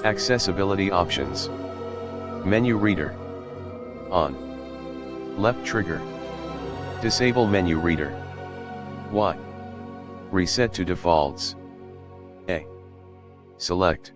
Accessibility options. Menu reader. On. Left trigger. Disable menu reader. Y. Reset to defaults. A. Select.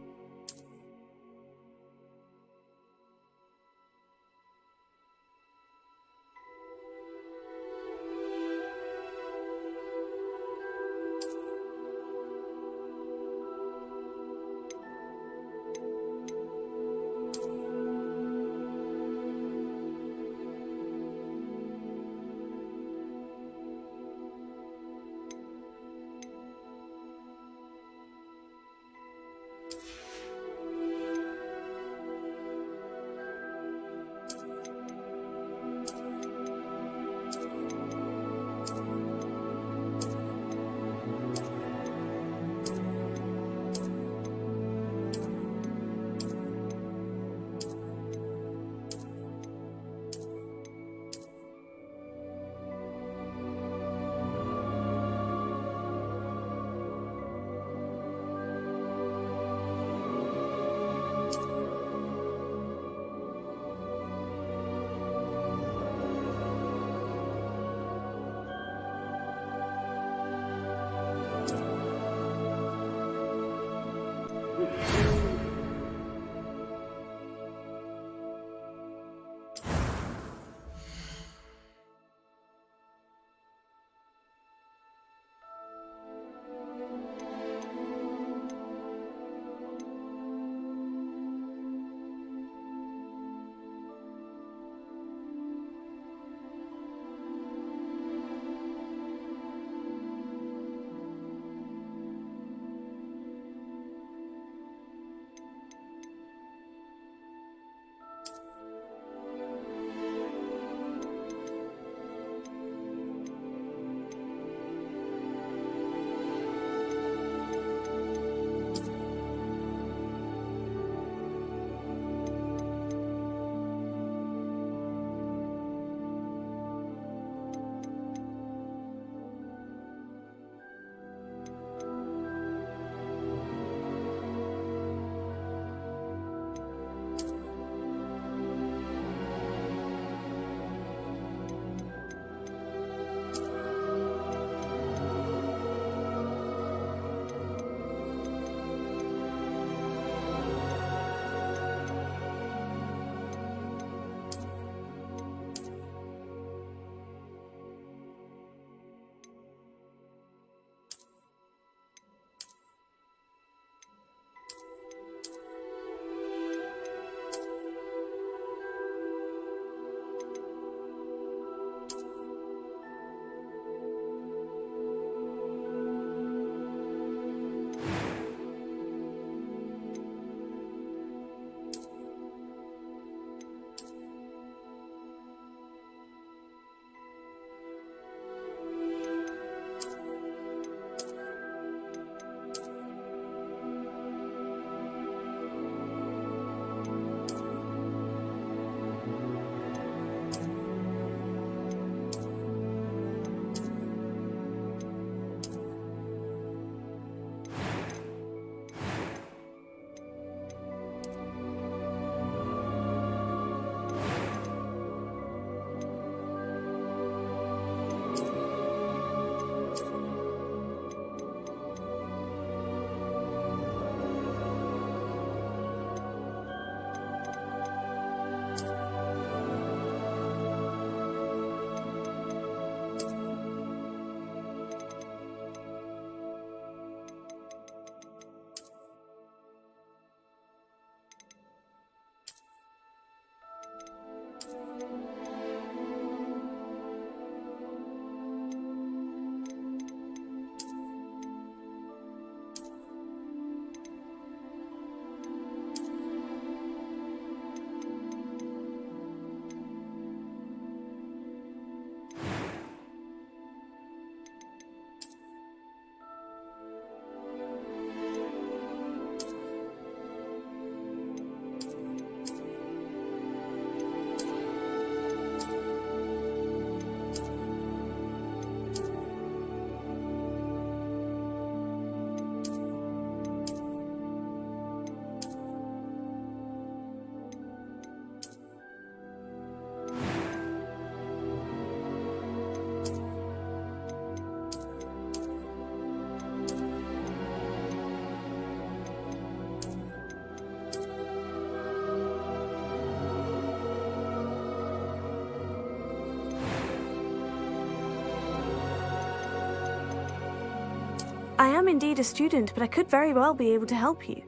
I am indeed a student, but I could very well be able to help you.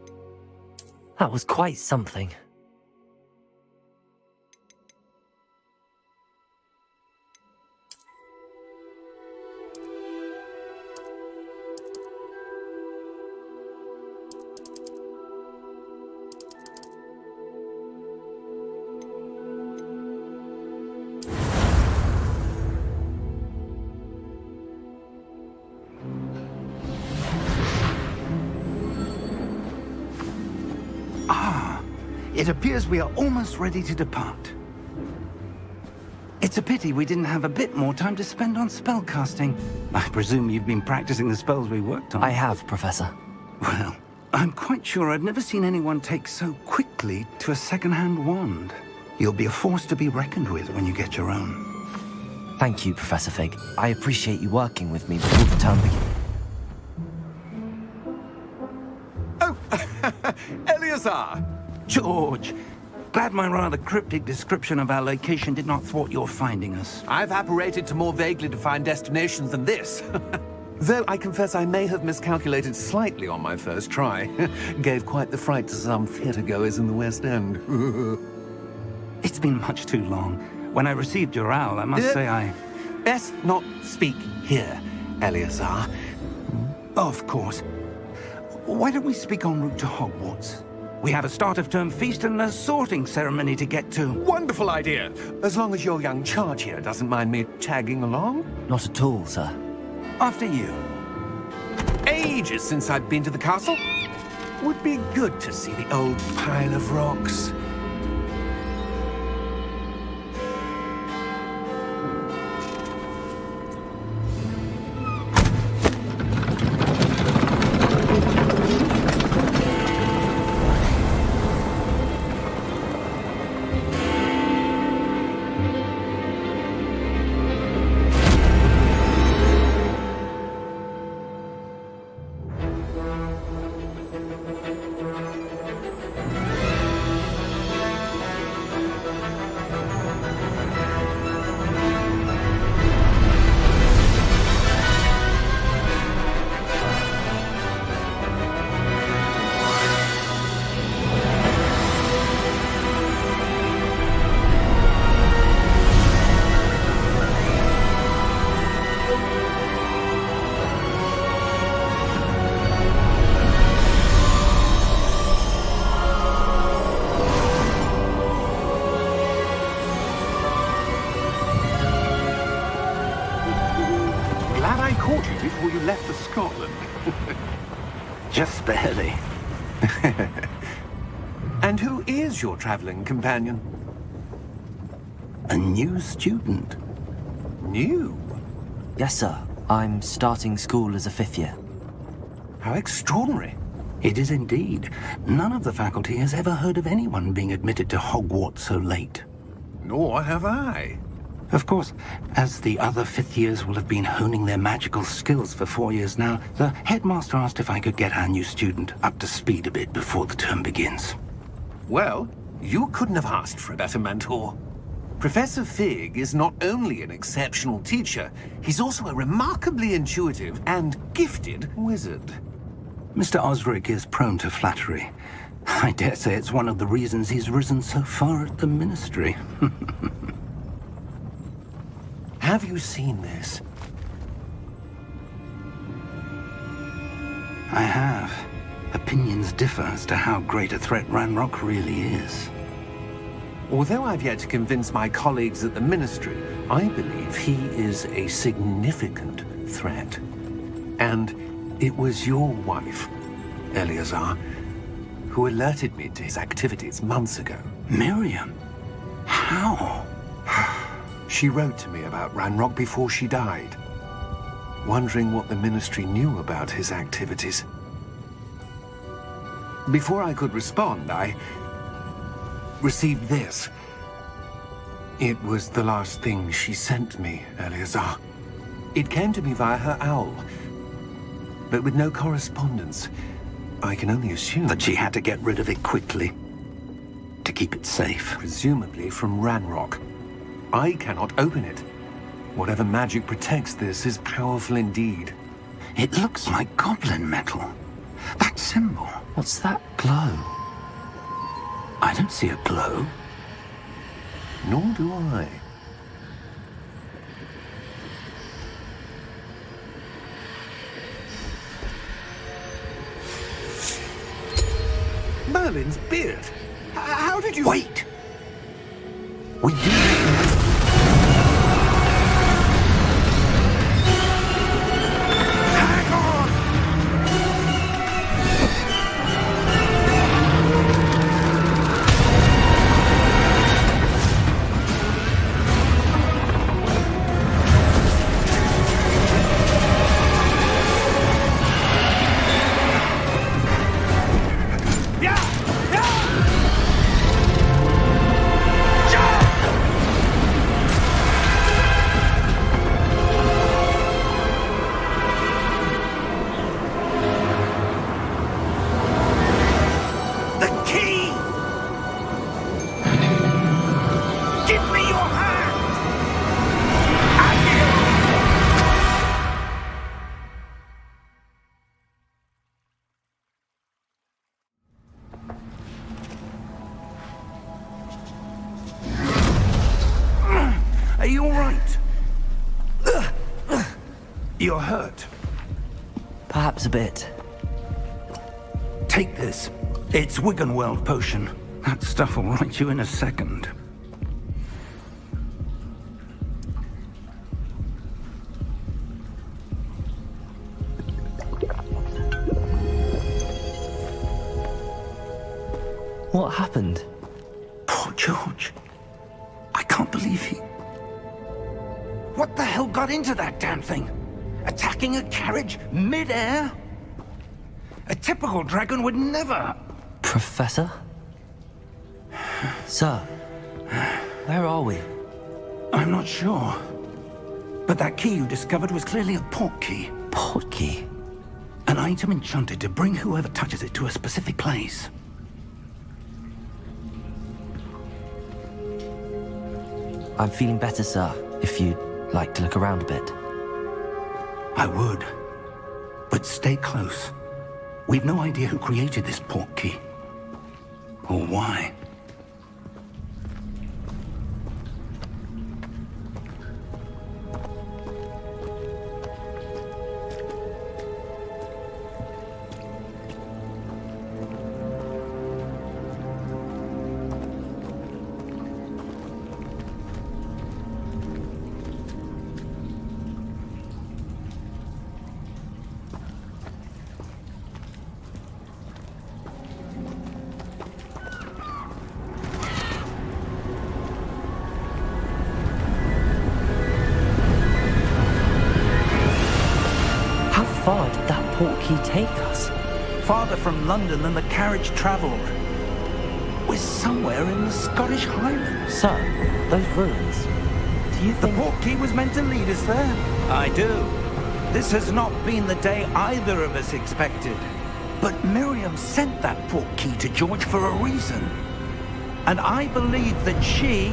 That was quite something. It appears we are almost ready to depart. It's a pity we didn't have a bit more time to spend on spellcasting. I presume you've been practicing the spells we worked on. I have, Professor. Well, I'm quite sure I've never seen anyone take so quickly to a second-hand wand. You'll be a force to be reckoned with when you get your own. Thank you, Professor Fig. I appreciate you working with me before the term begins. Oh, Eleazar! George, glad my rather cryptic description of our location did not thwart your finding us. I've apparated to more vaguely defined destinations than this. Though I confess I may have miscalculated slightly on my first try. Gave quite the fright to some theatre-goers in the West End. It's been much too long. When I received your owl, I must say I... Best not speak here, Eleazar. Of course. Why don't we speak en route to Hogwarts? We have a start-of-term feast and a sorting ceremony to get to. Wonderful idea! As long as your young charge here doesn't mind me tagging along. Not at all, sir. After you. Ages since I've been to the castle. Would be good to see the old pile of rocks. Before you left for Scotland. Just barely. And who is your traveling companion? A new student. New? Yes, sir. I'm starting school as a 5th year. How extraordinary. It is indeed. None of the faculty has ever heard of anyone being admitted to Hogwarts so late. Nor have I. Of course, as the other 5th years will have been honing their magical skills for 4 years now, the headmaster asked if I could get our new student up to speed a bit before the term begins. Well, you couldn't have asked for a better mentor. Professor Fig is not only an exceptional teacher, he's also a remarkably intuitive and gifted wizard. Mr. Osric is prone to flattery. I dare say it's one of the reasons he's risen so far at the Ministry. Have you seen this? I have. Opinions differ as to how great a threat Ranrock really is. Although I've yet to convince my colleagues at the Ministry, I believe he is a significant threat. And it was your wife, Eleazar, who alerted me to his activities months ago. Miriam? How? She wrote to me about Ranrock before she died, wondering what the Ministry knew about his activities. Before I could respond, I received this. It was the last thing she sent me, Eleazar. It came to me via her owl, but with no correspondence. I can only assume That she had to get rid of it quickly, to keep it safe. presumably from Ranrock. I cannot open it. Whatever magic protects this is powerful indeed. It looks like goblin metal. That symbol. What's that glow? I don't see a glow. Nor do I. Merlin's beard. How did you... Wait! We do... Hang on! Are you all right? You're hurt. Perhaps a bit. Take this. It's Wiggenweld potion. That stuff will right you in a second. What happened? Poor George. I can't believe he... What the hell got into that damn thing? Attacking a carriage mid-air? A typical dragon would never... Professor? Sir, where are we? I'm not sure. But that key you discovered was clearly a port key. Port key? An item enchanted to bring whoever touches it to a specific place. I'm feeling better, sir, if you'd like to look around a bit. I would. But stay close. We've no idea who created this port key. Or why. How far did that port key take us? Farther from London than the carriage travelled. We're somewhere in the Scottish Highlands. Sir, those ruins. Do you The think... port key was meant to lead us there? I do. This has not been the day either of us expected. But Miriam sent that port key to George for a reason. And I believe that she,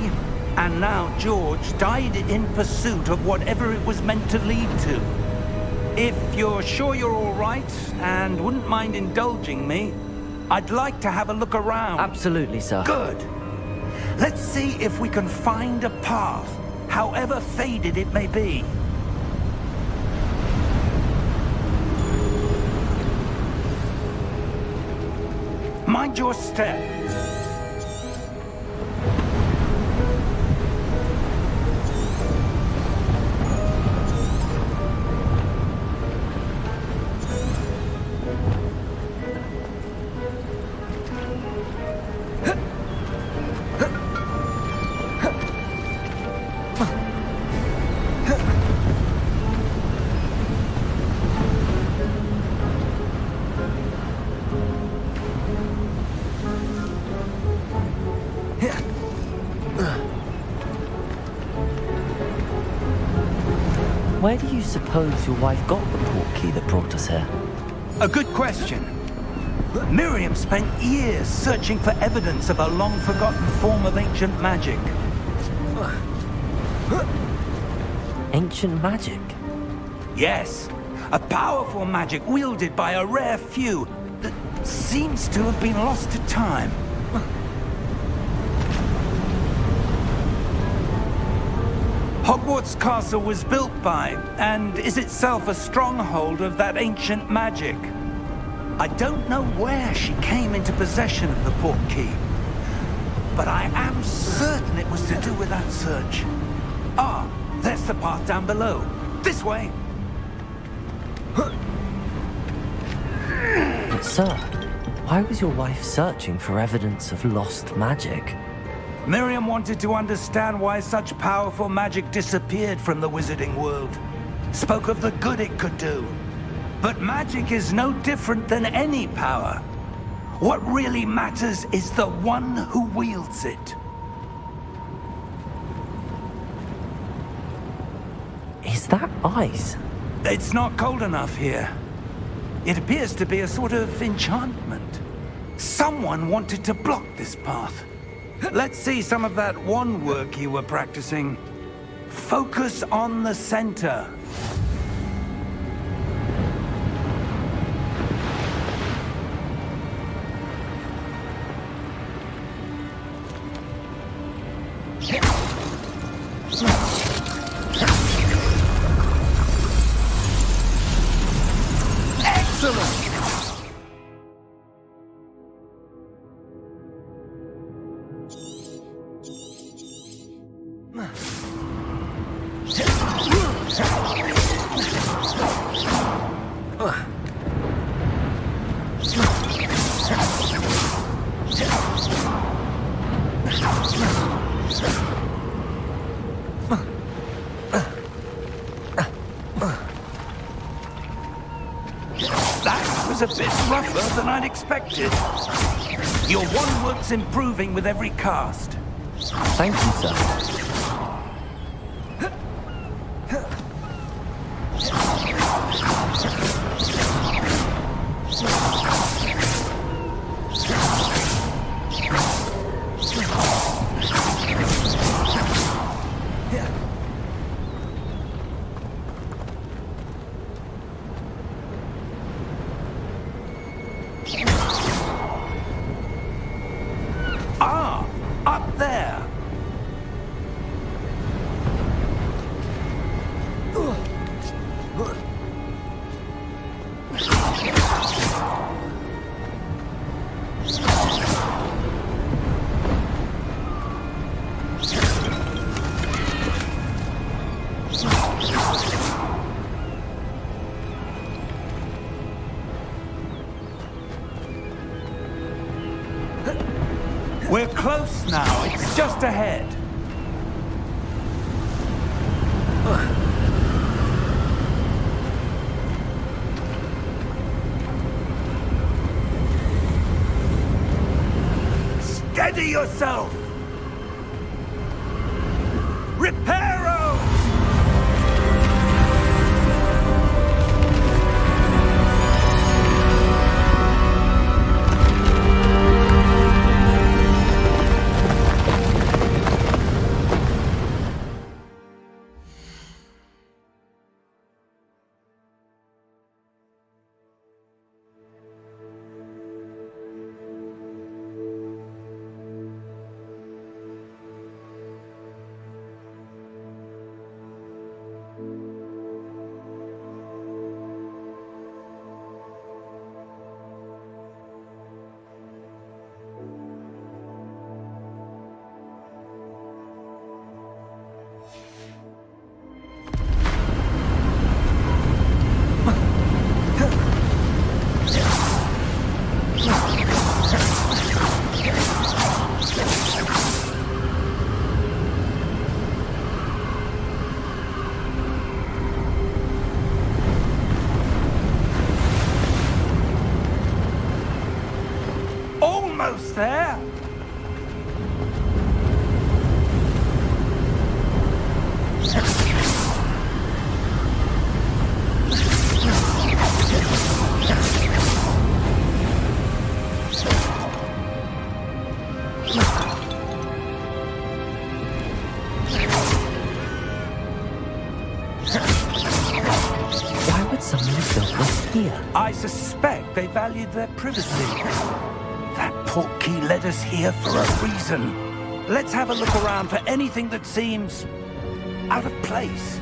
and now George, died in pursuit of whatever it was meant to lead to. If you're sure you're all right, and wouldn't mind indulging me, I'd like to have a look around. Absolutely, sir. Good. Let's see if we can find a path, however faded it may be. Mind your step. Where do you suppose your wife got the port key that brought us here? A good question. Miriam spent years searching for evidence of a long-forgotten form of ancient magic. Ancient magic? Yes, A powerful magic wielded by a rare few that seems to have been lost to time. Hogwarts Castle was built by, and is itself a stronghold of that ancient magic. I don't know where she came into possession of the portkey, but I am certain it was to do with that search. Ah, there's the path down below. This way. But sir, why was your wife searching for evidence of lost magic? Miriam wanted to understand why such powerful magic disappeared from the wizarding world. Spoke of the good it could do. But magic is no different than any power. What really matters is the one who wields it. Is that ice? It's not cold enough here. It appears to be a sort of enchantment. Someone wanted to block this path. Let's see some of that wand work you were practicing. Focus on the center. Excellent! That was a bit rougher than I'd expected. Your wand work's improving with every cast. Thank you, sir. Ah, up there. We're close now. It's just ahead. Steady yourself! Reparo! Almost there. Why would someone built this here. I suspect they valued their privacy. That portkey led us here for a reason. Let's have a look around for anything that seems out of place.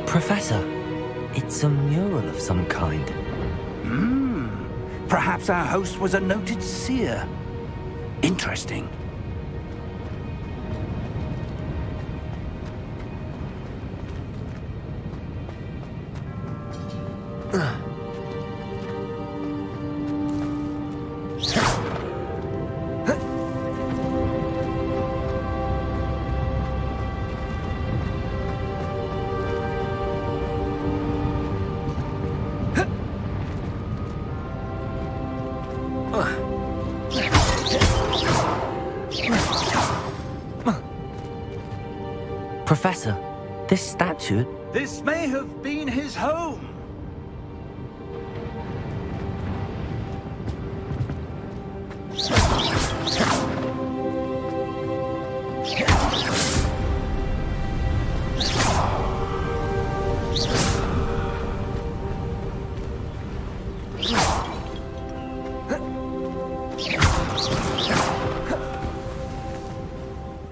Professor, it's a mural of some kind. Perhaps our host was a noted seer. Interesting. Professor, this statue... This may have been his home.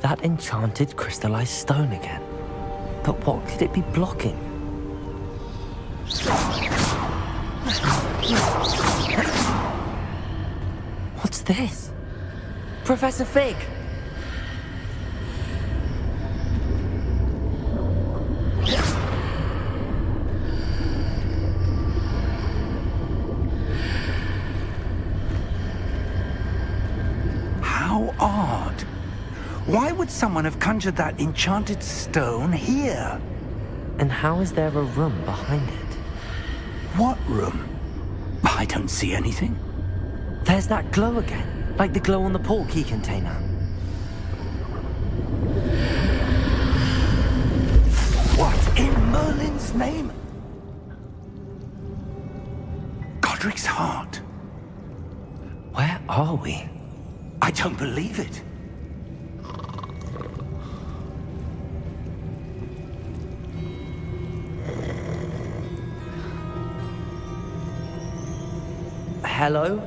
That enchanted crystallized stone again. But what could it be blocking? What's this? Professor Fig! How odd. Why would someone have conjured that enchanted stone here? And how is there a room behind it? What room? I don't see anything. There's that glow again, like the glow on the portkey container. What in Merlin's name? Godric's heart. Where are we? I don't believe it. Hello?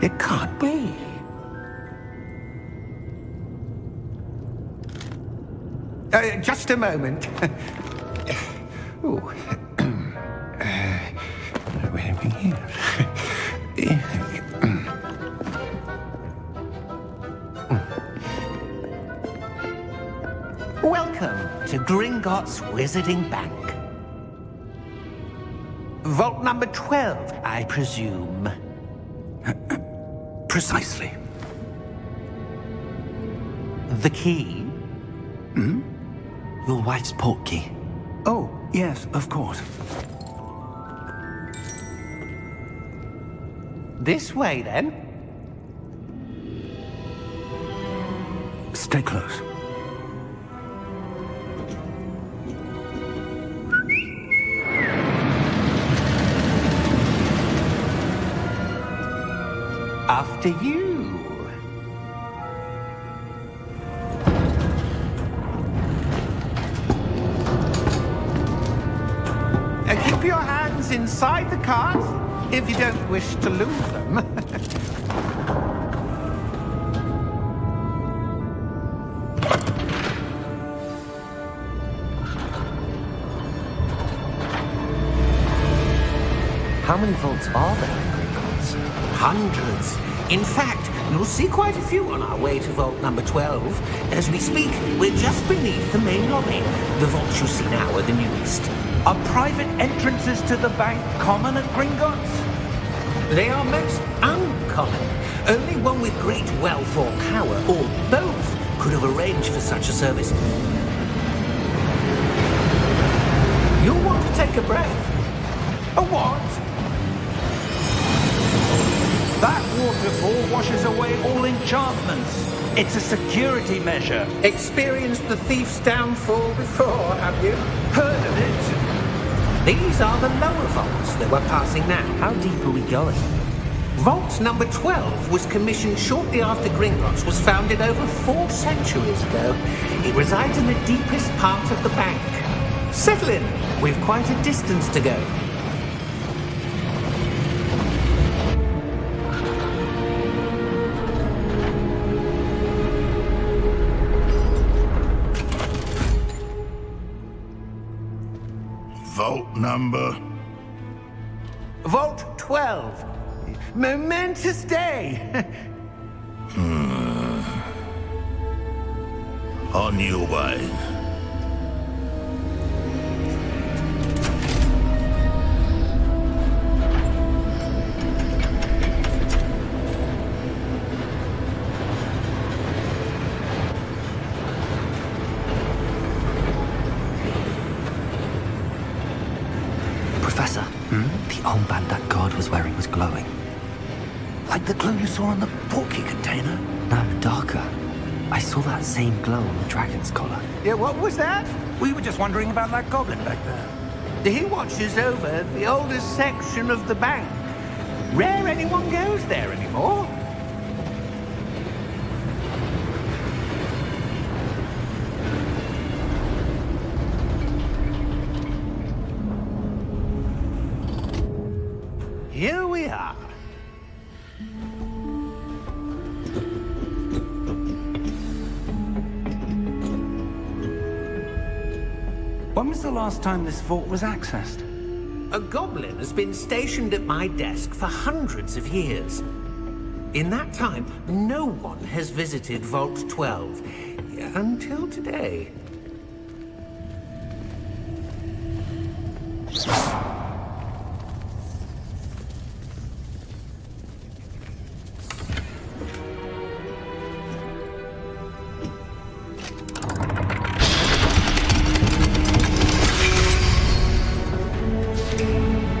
It can't be. Just a moment. Oh. Where are we here? Welcome to Gringotts Wizarding Bank. Vault number 12, I presume. Precisely. The key? Your wife's portkey. Oh, yes, of course. This way, then. Stay close. After you. Keep your hands inside the cart if you don't wish to lose them. How many vaults are there in Gringotts? Hundreds. In fact, you'll see quite a few on our way to vault number 12. As we speak, we're just beneath the main lobby. The vaults you see now are the newest. Are private entrances to the bank common at Gringotts? They are most uncommon. common. Only one with great wealth or power, or both, could have arranged for such a service. You'll want to take a breath. A what? That waterfall washes away all enchantments. It's a security measure. Experienced the thief's downfall before, have you? Heard of it? These are the lower vaults that we're passing now. How deep are we going? Vault number 12 was commissioned shortly after Gringotts was founded over 4 centuries ago. It resides in the deepest part of the bank. Settle in. We've quite a distance to go. Vault number? Vault 12. Momentous day. On your way. Professor, the armband that guard was wearing was glowing. Like the glow you saw on the portkey container? No, darker. I saw that same glow on the dragon's collar. Yeah, what was that? We were just wondering about that goblin back there. He watches over the oldest section of the bank. Rare anyone goes there anymore. Here we are. When was the last time this vault was accessed? A goblin has been stationed at my desk for hundreds of years. In that time, no one has visited Vault 12 until today.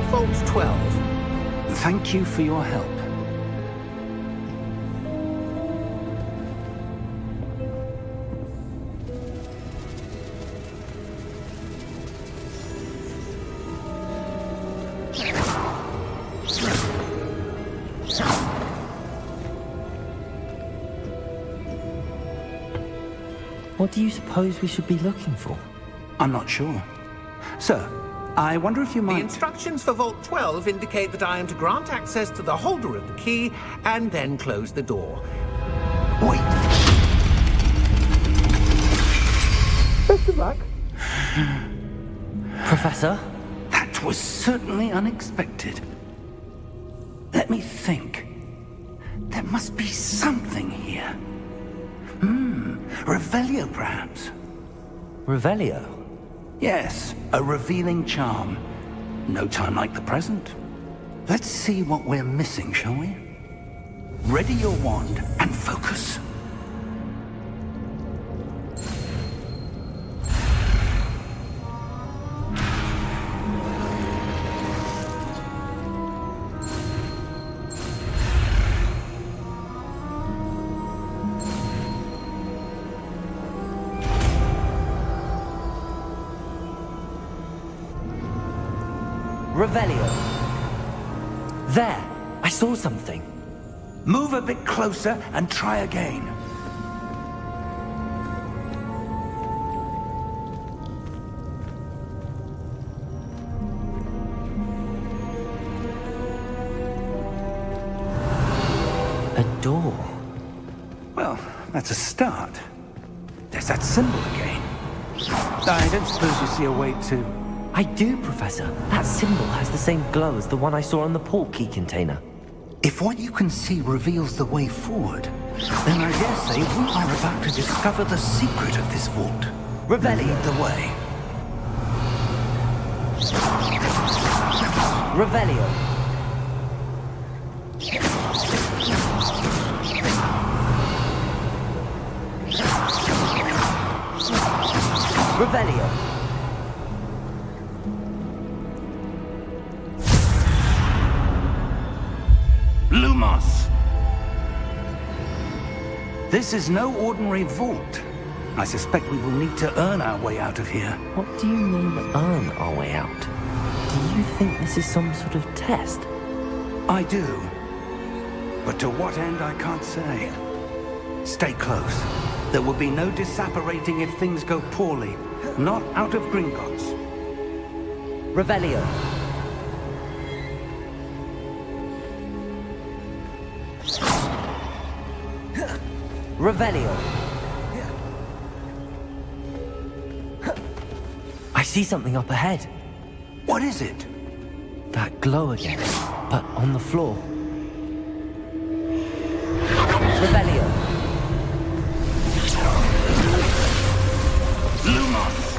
Vault 12. Thank you for your help. What do you suppose we should be looking for? I'm not sure. Sir, I wonder if you The might... instructions for Vault 12 indicate that I am to grant access to the holder of the key and then close the door. Wait! Best of luck. Professor? That was certainly unexpected. Let me think. There must be something here. Revelio, perhaps? Revelio? Yes, a revealing charm. No time like the present. Let's see what we're missing, shall we? Ready your wand and focus. Revelio. There! I saw something. Move a bit closer and try again. A door. Well, that's a start. There's that symbol again. I don't suppose you see a way to... I do, Professor. That symbol has the same glow as the one I saw on the portkey container. If what you can see reveals the way forward, then I dare say we are about to discover the secret of this vault. Revelio. Lead the way. Revelio. Revelio. Lumos! This is no ordinary vault. I suspect we will need to earn our way out of here. What do you mean, earn our way out? Do you think this is some sort of test? I do. But to what end, I can't say. Stay close. There will be no disapparating if things go poorly. Not out of Gringotts. Revelio. Revelio. I see something up ahead. What is it? That glow again, but on the floor. Revelio. Lumos!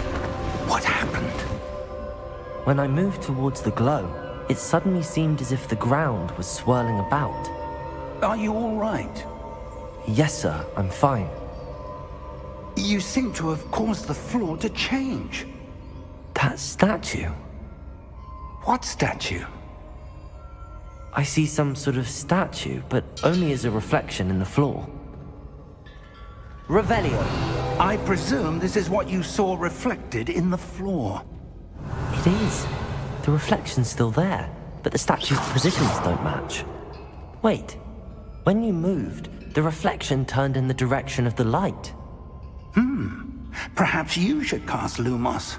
What happened? When I moved towards the glow, it suddenly seemed as if the ground was swirling about. Are you all right? Yes, sir, I'm fine. You seem to have caused the floor to change. That statue. What statue? I see some sort of statue, but only as a reflection in the floor. Revelio. I presume this is what you saw reflected in the floor. It is. The reflection's still there, but the statue's positions don't match. Wait. When you moved, the reflection turned in the direction of the light. Perhaps you should cast Lumos.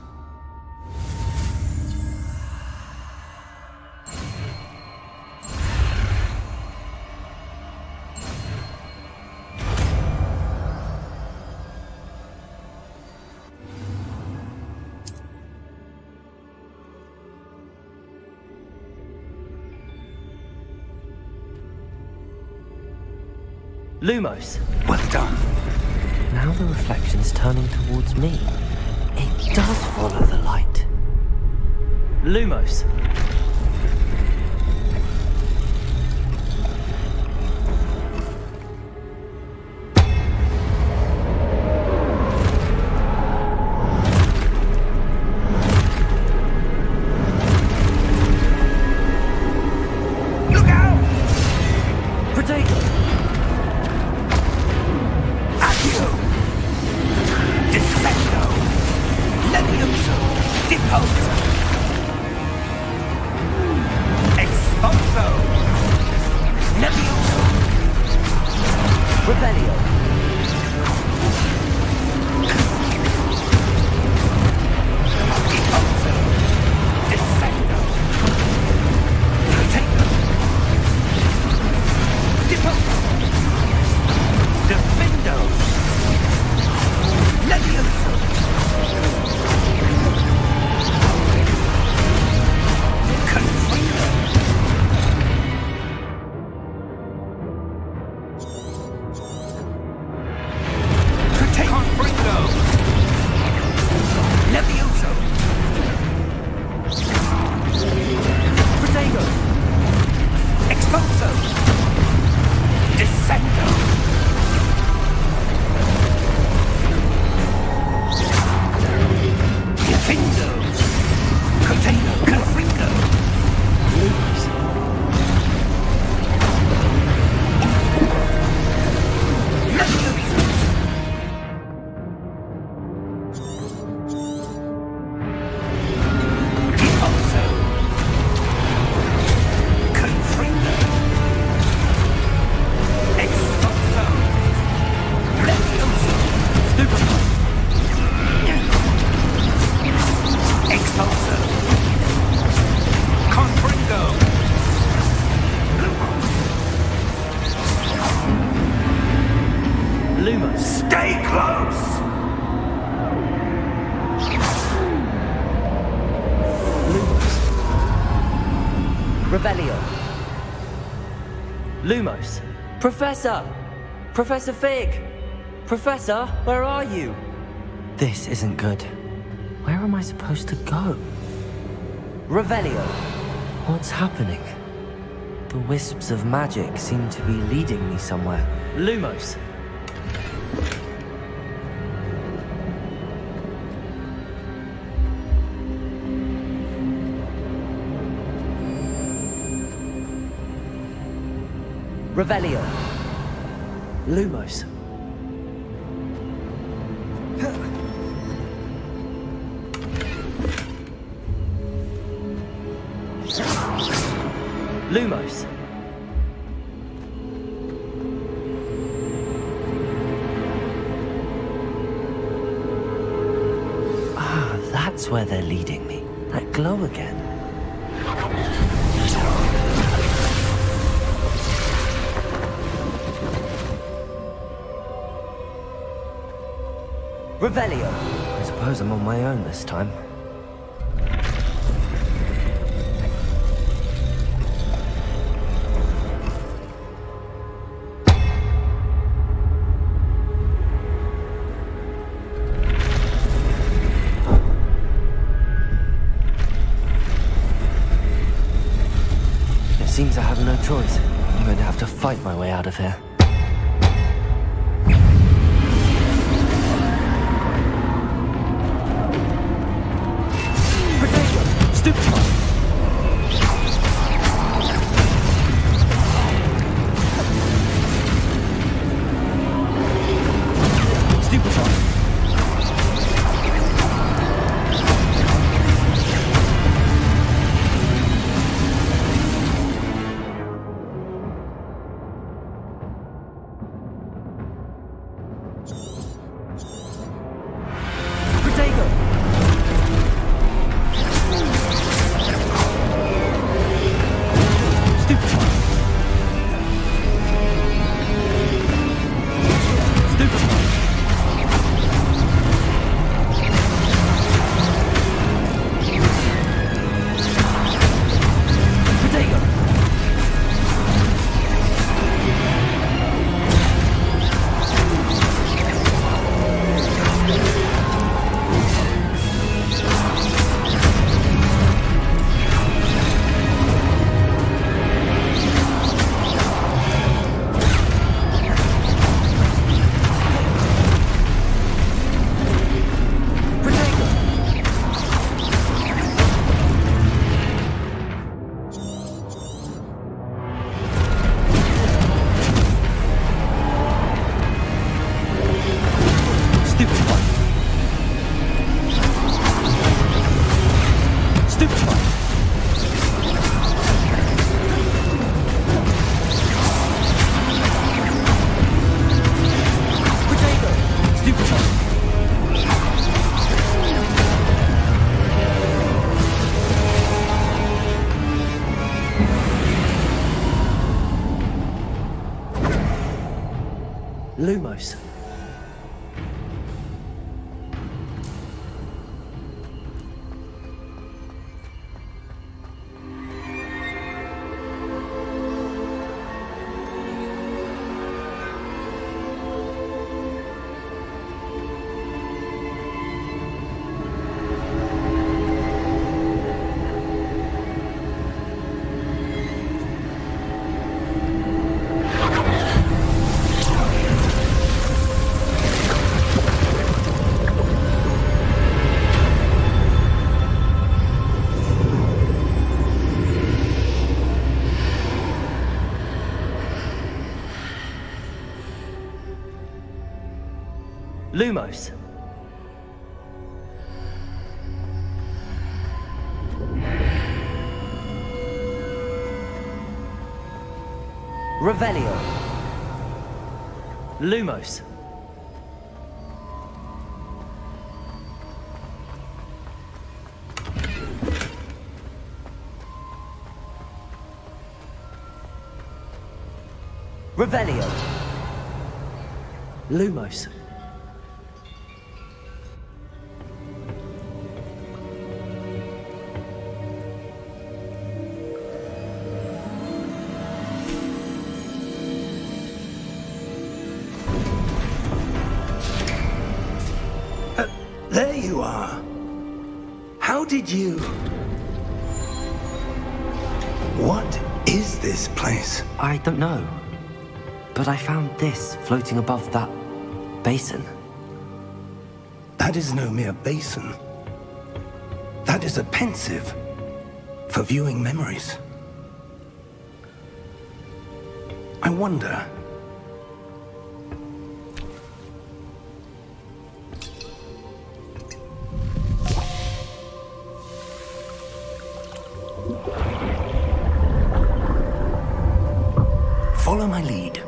Lumos. Well done. Now the reflection's turning towards me. It does follow the light. Lumos. Look out! Potato. Accio! Descendo! Levioso! Deposo! Expulso! Levioso! Revelio. Deposo! Descendo! Potato! Deposo! Defendo! Levioso! Confringo! Confringo! Levioso! Potato. Expulso! Descendo! Defendo! Potato! Confringo! Levioso! Deposo! Confringo! Expulso! Levioso! Expulso! Confringo! Lumos. Stay close! Lumos. Revelio. Lumos. Professor! Professor Fig! Professor, where are you? This isn't good. Where am I supposed to go? Revelio. What's happening? The wisps of magic seem to be leading me somewhere. Lumos. Revelio. Lumos. Lumos. Ah, that's where they're leading me. That glow again. Revelio. I suppose I'm on my own this time. It seems I have no choice. I'm going to have to fight my way out of here. Lumos. Lumos. Revelio. Lumos. Revelio. Lumos. There you are. How did you... What is this place? I don't know. But I found this floating above that basin. That is no mere basin. That is a pensive for viewing memories. I wonder... Follow my lead.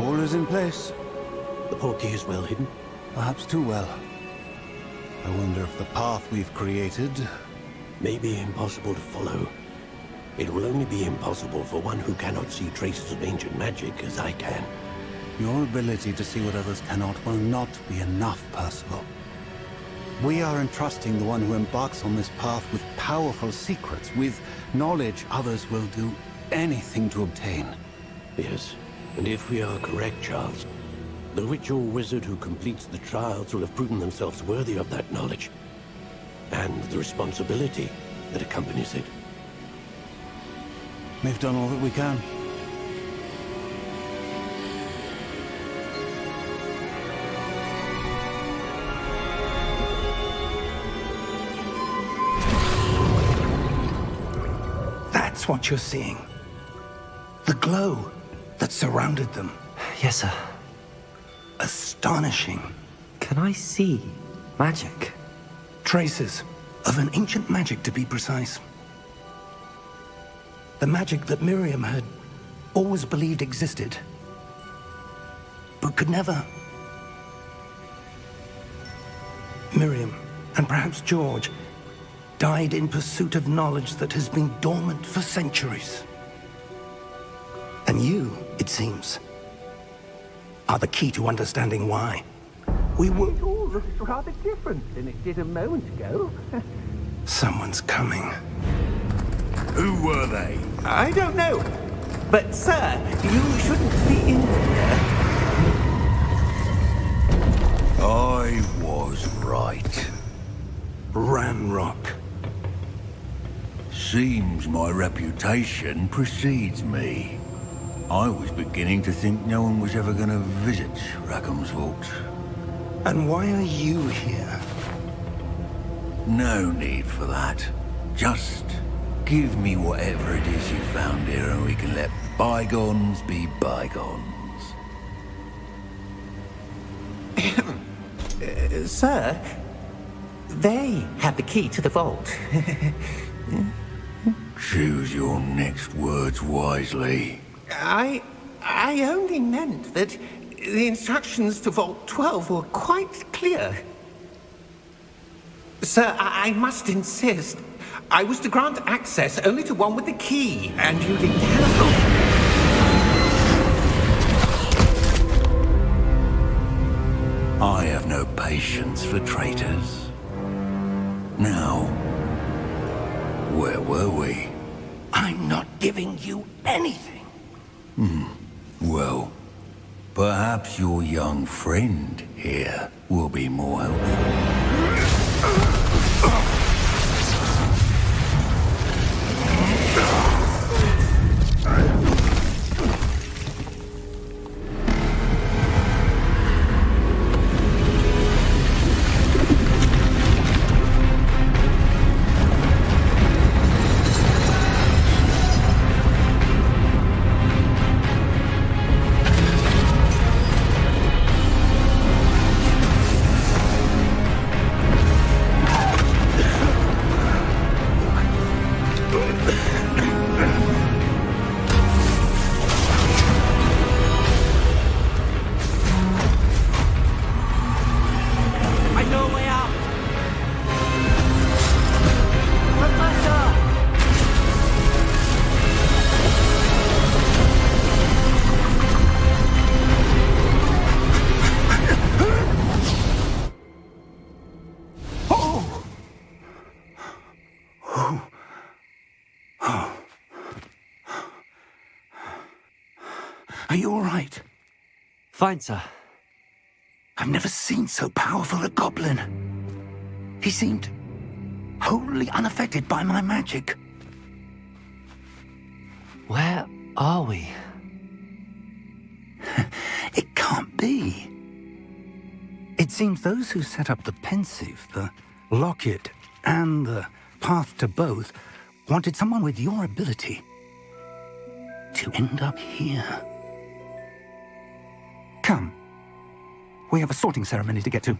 All is in place. The portkey is well hidden. Perhaps too well. I wonder if the path we've created... May be impossible to follow. It will only be impossible for one who cannot see traces of ancient magic as I can. Your ability to see what others cannot will not be enough, Percival. We are entrusting the one who embarks on this path with powerful secrets, with knowledge others will do anything to obtain. Yes, and if we are correct, Charles, the witch or wizard who completes the trials will have proven themselves worthy of that knowledge, and the responsibility that accompanies it. We've done all that we can. That's what you're seeing. The glow that surrounded them. Yes, sir. Astonishing. Can I see magic? Traces of an ancient magic, to be precise. The magic that Miriam had always believed existed, but could never. Miriam, and perhaps George, died in pursuit of knowledge that has been dormant for centuries. And you, it seems, are the key to understanding why. We were... It all looks rather different than it did a moment ago. Someone's coming. Who were they? I don't know. But, sir, you shouldn't be in here. I was right. Ramrock. Seems my reputation precedes me. I was beginning to think no one was ever going to visit Rackham's Vault. And why are you here? No need for that. Just give me whatever it is you found here and we can let bygones be bygones. Sir, they have the key to the vault. Choose your next words wisely. I only meant that the instructions to Vault 12 were quite clear. Sir, I must insist. I was to grant access only to one with the key, and you didn't have... I have no patience for traitors. Now, where were we? I'm not giving you anything. Well, perhaps your young friend here will be more helpful. Are you all right? Fine, sir. I've never seen so powerful a goblin. He seemed wholly unaffected by my magic. Where are we? It can't be. It seems those who set up the pensive, the locket, and the path to both wanted someone with your ability to end up here. Come. We have a sorting ceremony to get to.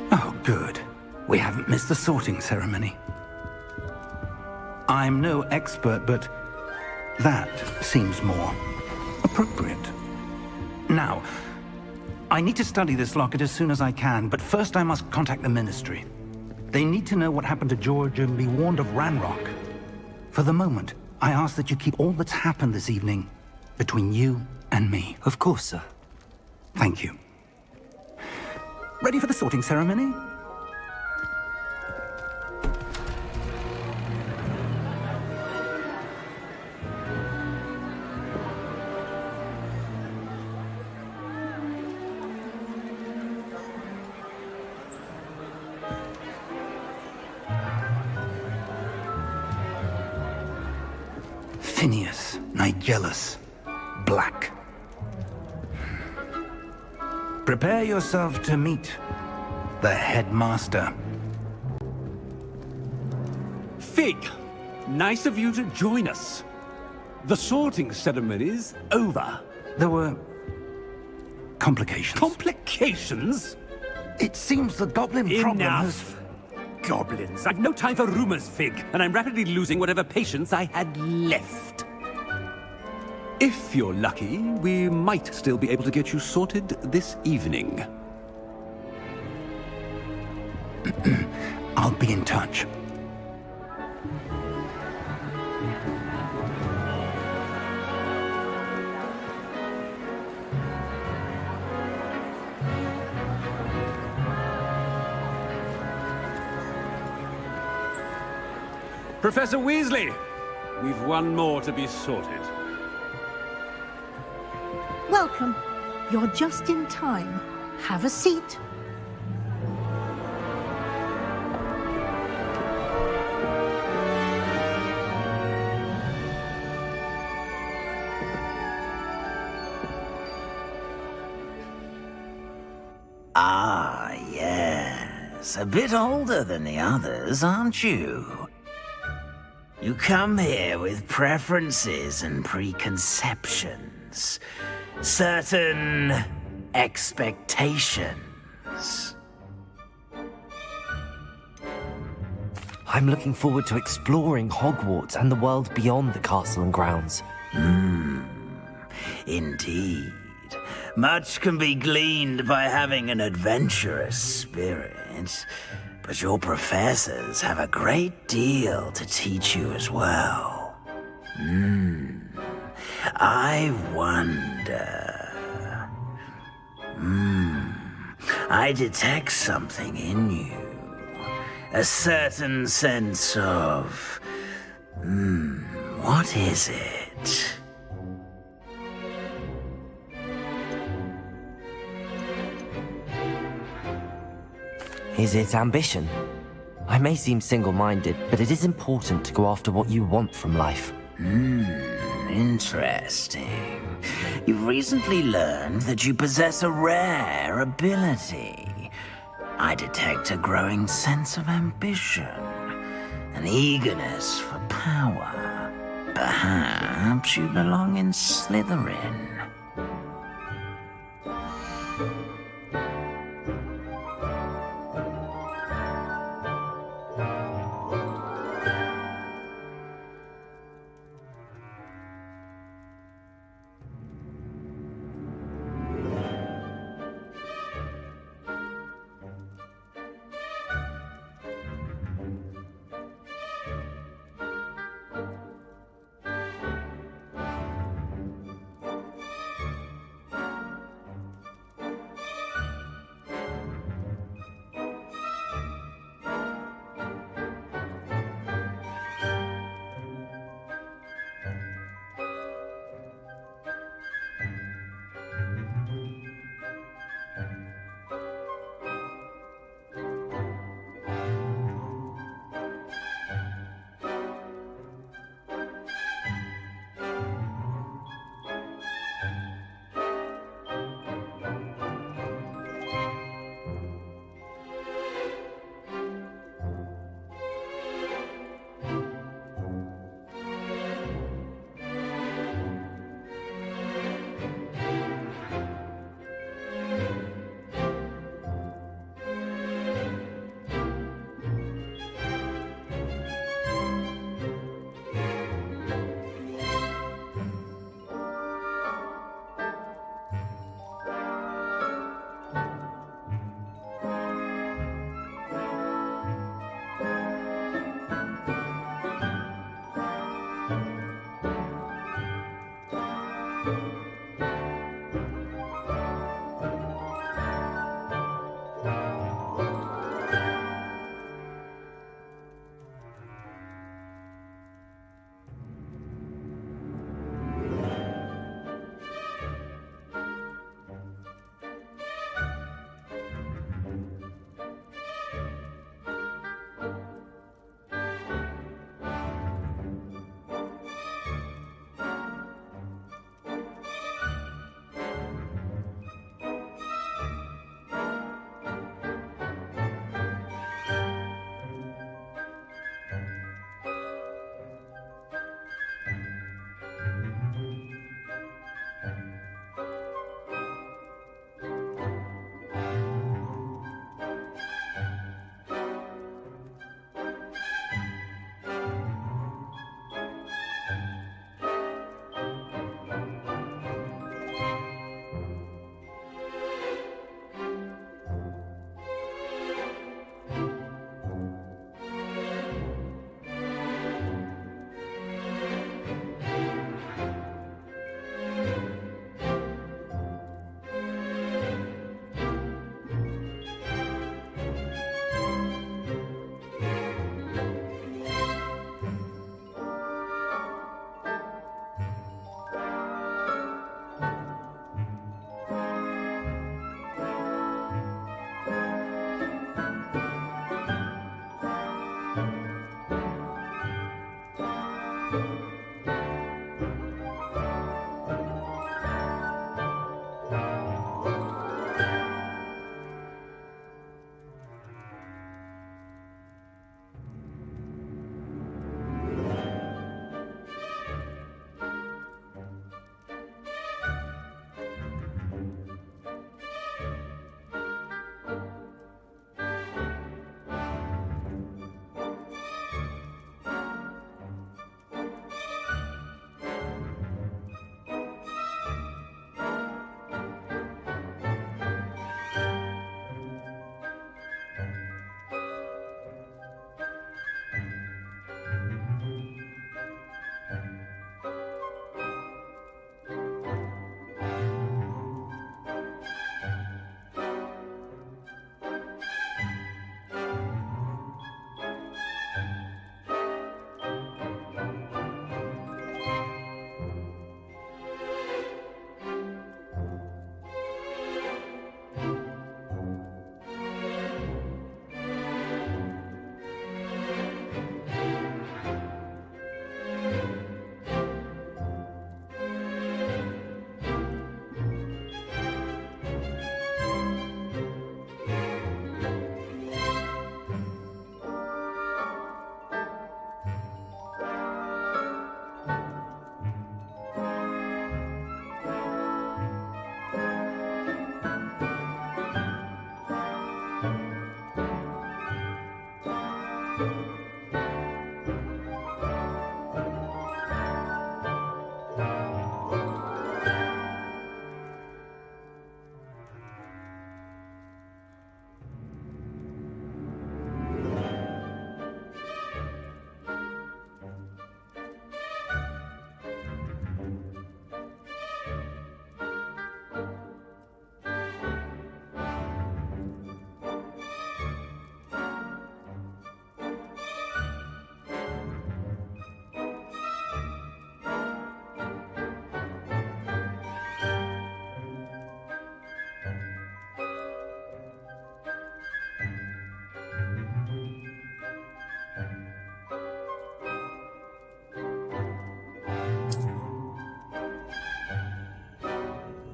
Oh, good. We haven't missed the sorting ceremony. I'm no expert, but that seems more appropriate. Now, I need to study this locket as soon as I can, but first I must contact the Ministry. They need to know what happened to George and be warned of Ranrock. For the moment, I ask that you keep all that's happened this evening between you and me. Of course, sir. Thank you. Ready for the sorting ceremony? Phineas, Nigellus, Black. Prepare yourself to meet the headmaster. Fig, nice of you to join us. The sorting ceremony's over. There were complications. Complications? It seems the goblin problem has... Enough! Goblins. I've no time for rumors, Fig, and I'm rapidly losing whatever patience I had left. If you're lucky, we might still be able to get you sorted this evening. I'll be in touch. Professor Weasley, we've one more to be sorted. Welcome. You're just in time. Have a seat. Ah, yes. A bit older than the others, aren't you? You come here with preferences and preconceptions. Certain expectations. I'm looking forward to exploring Hogwarts and the world beyond the castle and grounds. Indeed. Much can be gleaned by having an adventurous spirit, but your professors have a great deal to teach you as well. I wonder... I detect something in you. A certain sense of... what is it? Is it ambition? I may seem single-minded, but it is important to go after what you want from life. Interesting. You've recently learned that you possess a rare ability. I detect a growing sense of ambition, an eagerness for power. Perhaps you belong in Slytherin.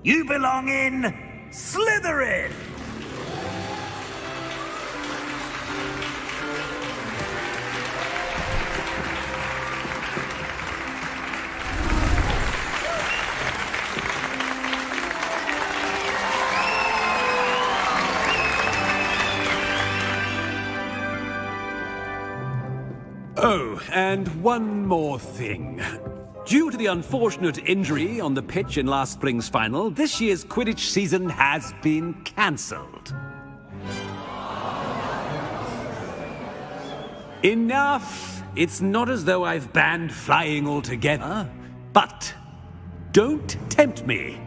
You belong in Slytherin! Oh, and one more thing. Due to the unfortunate injury on the pitch in last spring's final, this year's Quidditch season has been cancelled. Enough! It's not as though I've banned flying altogether, but don't tempt me.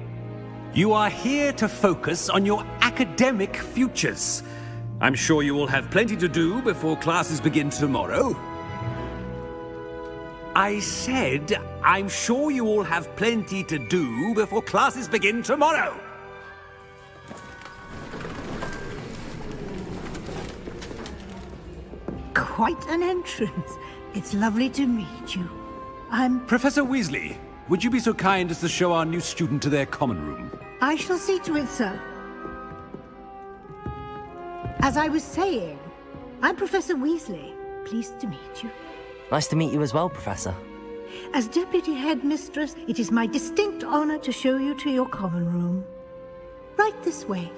You are here to focus on your academic futures. I'm sure you will have plenty to do before classes begin tomorrow. I said, I'm sure you all have plenty to do before classes begin tomorrow. Quite an entrance. It's lovely to meet you. Professor Weasley, would you be so kind as to show our new student to their common room? I shall see to it, sir. As I was saying, I'm Professor Weasley. Pleased to meet you. Nice to meet you as well, Professor. As Deputy Headmistress, it is my distinct honor to show you to your common room. Right this way.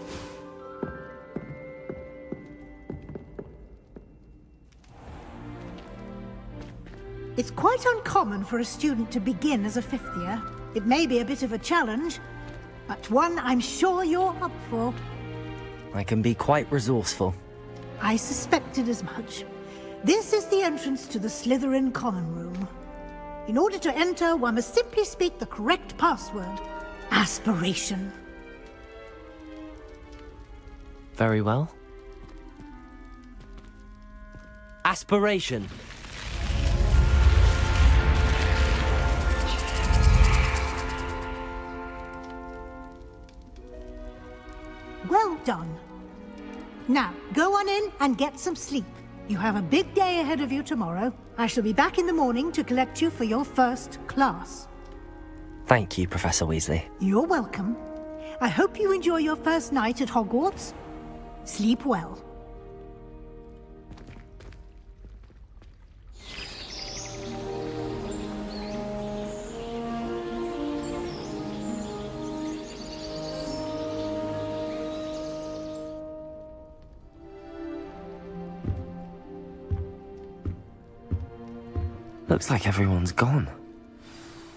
It's quite uncommon for a student to begin as a fifth year. It may be a bit of a challenge, but one I'm sure you're up for. I can be quite resourceful. I suspected as much. This is the entrance to the Slytherin common room. In order to enter, one must simply speak the correct password. Aspiration. Very well. Aspiration. Well done. Now, go on in and get some sleep. You have a big day ahead of you tomorrow. I shall be back in the morning to collect you for your first class. Thank you, Professor Weasley. You're welcome. I hope you enjoy your first night at Hogwarts. Sleep well. Looks like everyone's gone.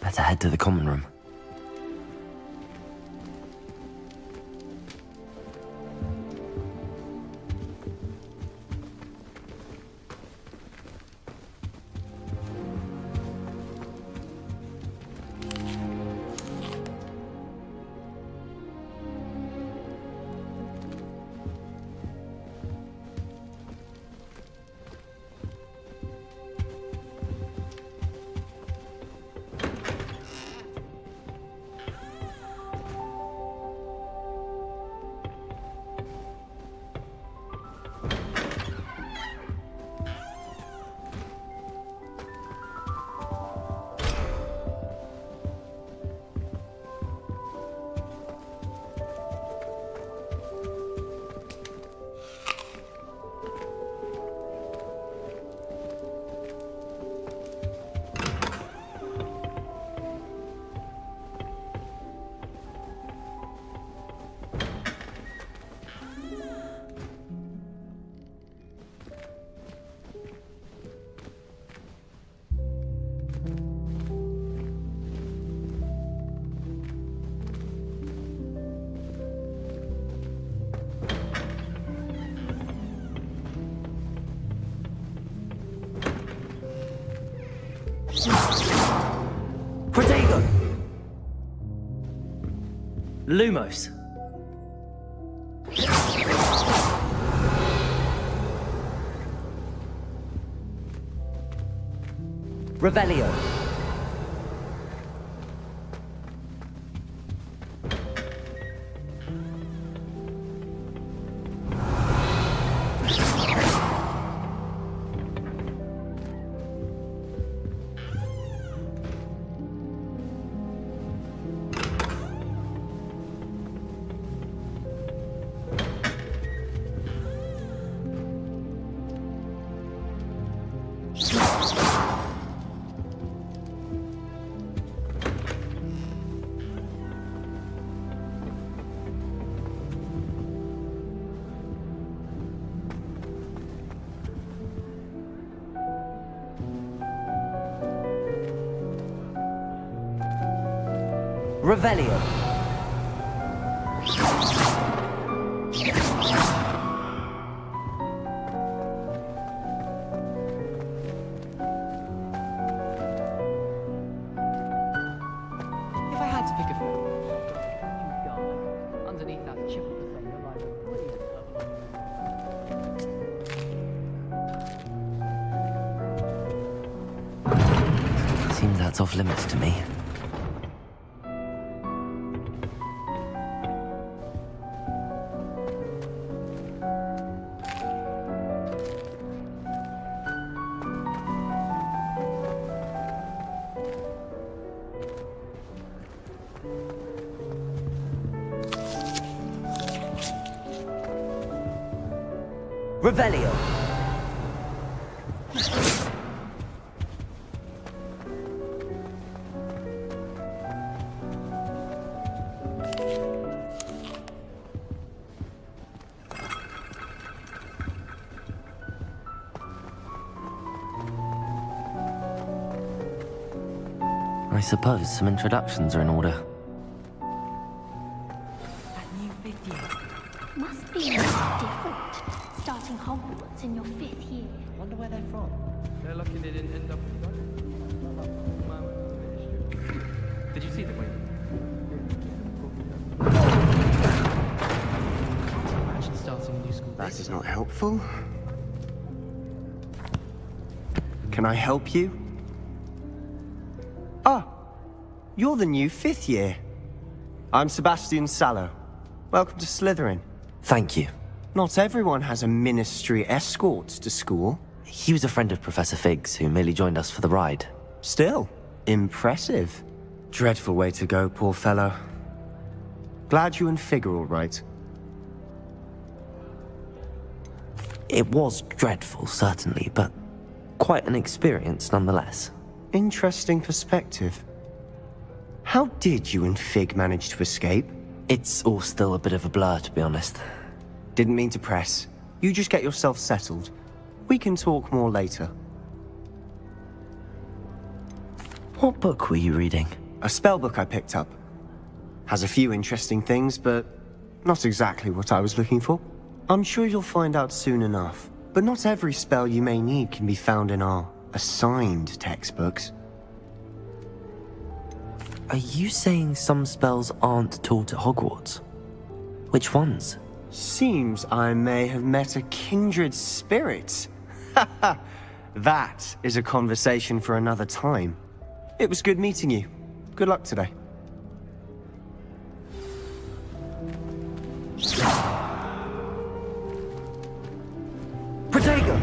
Better head to the common room. Protego! Lumos. Revelio. Revelio. If I had to pick a underneath that chip of the thumb, you're like, brilliant. Seems that's off limits to me. Revelio. I suppose some introductions are in order. Must be different. Starting Hogwarts in your 5th year. Wonder where they're from. They're lucky they didn't end up with Did you see the wing? Imagine starting a new school. That is not helpful. Can I help you? Ah, you're the new 5th year. I'm Sebastian Sallow. Welcome to Slytherin. Thank you. Not everyone has a ministry escort to school. He was a friend of Professor Fig's who merely joined us for the ride. Still, impressive. Dreadful way to go, poor fellow. Glad you and Fig are all right. It was dreadful, certainly, but quite an experience nonetheless. Interesting perspective. How did you and Fig manage to escape? It's all still a bit of a blur, to be honest. Didn't mean to press. You just get yourself settled. We can talk more later. What book were you reading? A spell book I picked up. Has a few interesting things, but not exactly what I was looking for. I'm sure you'll find out soon enough. But not every spell you may need can be found in our assigned textbooks. Are you saying some spells aren't taught at Hogwarts? Which ones? Seems I may have met a kindred spirit. That is a conversation for another time. It was good meeting you. Good luck today. Protego!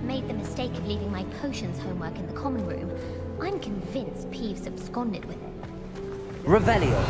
Made the mistake of leaving my potions homework in the common room. I'm convinced Peeves absconded with it. Revelio.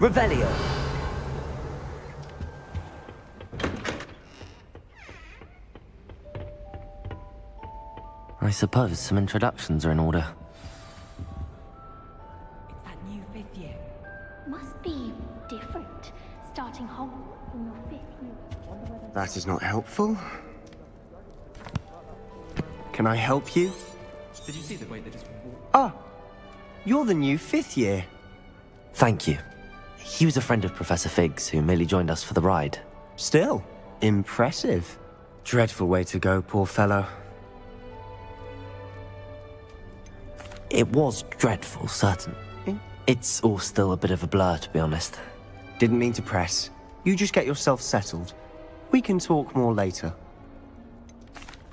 Revelio. I suppose some introductions are in order. It's that new 5th year. Must be different. Starting Hogwarts in your 5th year. That is not helpful. Can I help you? Did you see the way they just walked? Ah, you're the new 5th year. Thank you. He was a friend of Professor Fig's who merely joined us for the ride. Still, impressive. Dreadful way to go, poor fellow. It was dreadful, certain. It's all still a bit of a blur, to be honest. Didn't mean to press. You just get yourself settled. We can talk more later.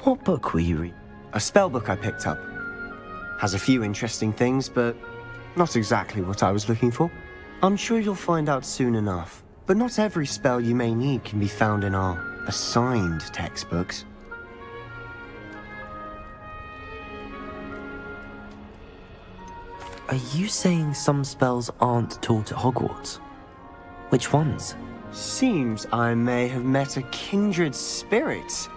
What book were you reading? A spell book I picked up. Has a few interesting things, but not exactly what I was looking for. I'm sure you'll find out soon enough. But not every spell you may need can be found in our assigned textbooks. Are you saying some spells aren't taught at Hogwarts? Which ones? Seems I may have met a kindred spirit.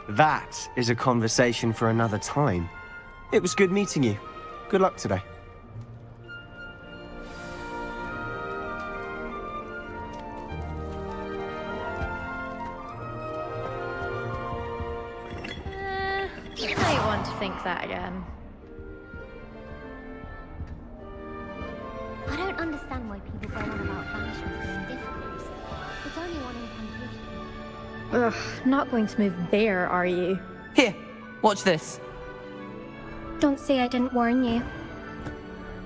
That is a conversation for another time. It was good meeting you. Good luck today. You might want to think that again. I don't understand why people go on about banishment being difficult. It's only one incantation. Ugh, not going to move there, are you? Here, watch this. Don't say I didn't warn you.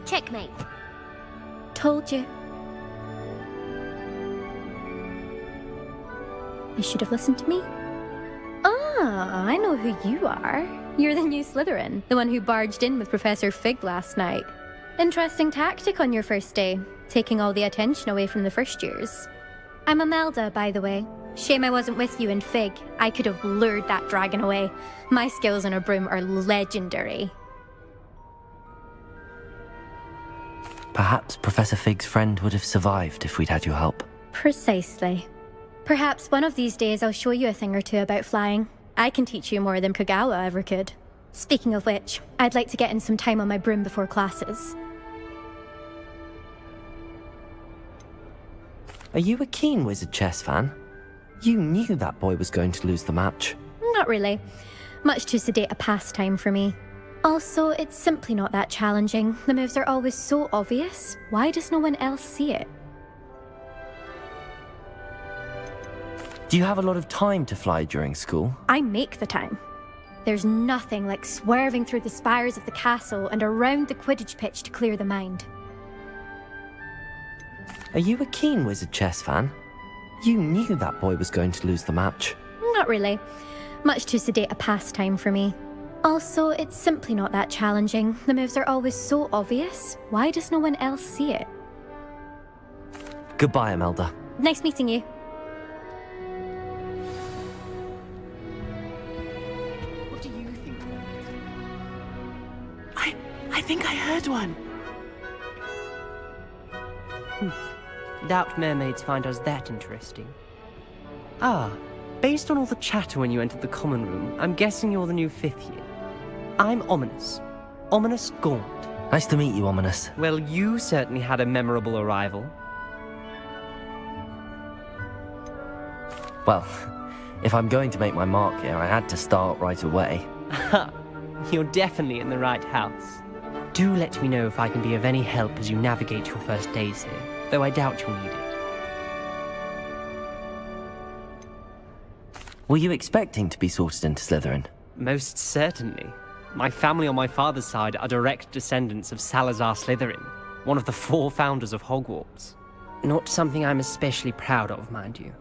Checkmate. Told you. You should have listened to me. Ah, I know who you are. You're the new Slytherin, the one who barged in with Professor Fig last night. Interesting tactic on your first day, taking all the attention away from the first years. I'm Imelda, by the way. Shame I wasn't with you in Fig. I could have lured that dragon away. My skills on a broom are legendary. Perhaps Professor Fig's friend would have survived if we'd had your help. Precisely. Perhaps one of these days I'll show you a thing or two about flying. I can teach you more than Kagawa ever could. Speaking of which, I'd like to get in some time on my broom before classes. Are you a keen Wizard chess fan? You knew that boy was going to lose the match. Not really. Much too sedate a pastime for me. Also, it's simply not that challenging. The moves are always so obvious. Why does no one else see it? Do you have a lot of time to fly during school? I make the time. There's nothing like swerving through the spires of the castle and around the Quidditch pitch to clear the mind. Are you a keen Wizard chess fan? You knew that boy was going to lose the match. Not really. Much too sedate a pastime for me. Also, it's simply not that challenging. The moves are always so obvious. Why does no one else see it? Goodbye, Imelda. Nice meeting you. What do you think? I think I heard one. Doubt mermaids find us that interesting. Ah, based on all the chatter when you entered the common room, I'm guessing you're the new 5th year. I'm Ominous. Ominous Gaunt. Nice to meet you, Ominous. Well, you certainly had a memorable arrival. Well, if I'm going to make my mark here, I had to start right away. You're definitely in the right house. Do let me know if I can be of any help as you navigate your first days here, though I doubt you'll need it. Were you expecting to be sorted into Slytherin? Most certainly. My family on my father's side are direct descendants of Salazar Slytherin, one of the 4 founders of Hogwarts. Not something I'm especially proud of, mind you.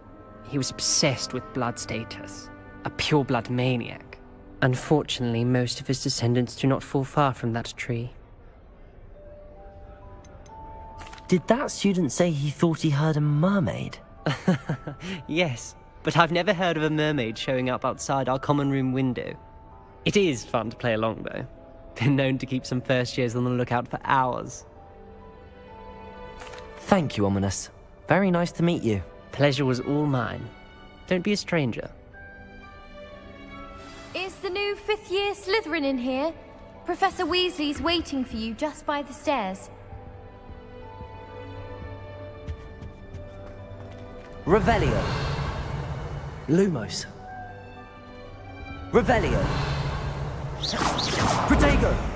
He was obsessed with blood status, a pure-blood maniac. Unfortunately, most of his descendants do not fall far from that tree. Did that student say he thought he heard a mermaid? Yes, but I've never heard of a mermaid showing up outside our common room window. It is fun to play along, though. Been known to keep some first years on the lookout for hours. Thank you, Ominous. Very nice to meet you. Pleasure was all mine. Don't be a stranger. Is the new 5th year Slytherin in here? Professor Weasley's waiting for you just by the stairs. Revelio. Lumos. Revelio. Protego.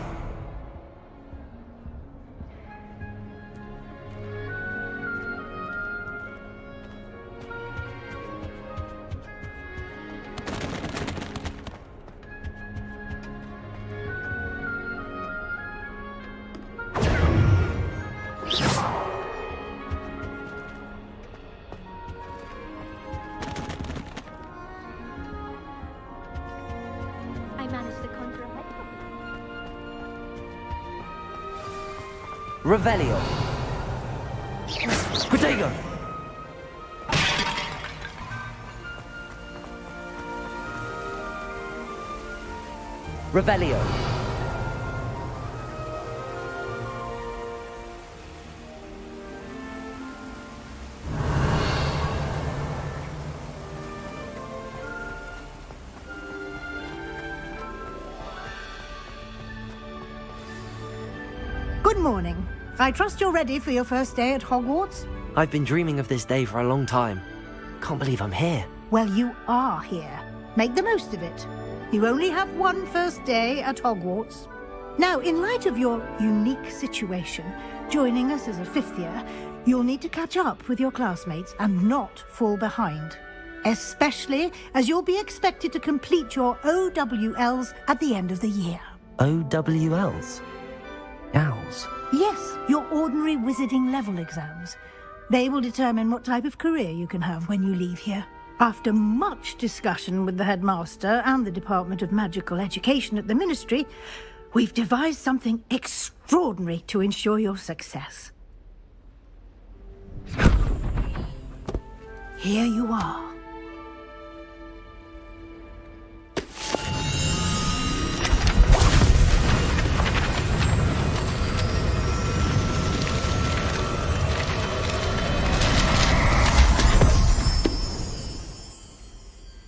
Revelio. Protego. Revelio. Good morning. I trust you're ready for your first day at Hogwarts? I've been dreaming of this day for a long time. Can't believe I'm here. Well, you are here. Make the most of it. You only have one first day at Hogwarts. Now, in light of your unique situation, joining us as a 5th year, you'll need to catch up with your classmates and not fall behind. Especially as you'll be expected to complete your OWLs at the end of the year. OWLs? Owls? Yes, your ordinary wizarding level exams. They will determine what type of career you can have when you leave here. After much discussion with the headmaster and the Department of Magical Education at the Ministry, we've devised something extraordinary to ensure your success. Here you are.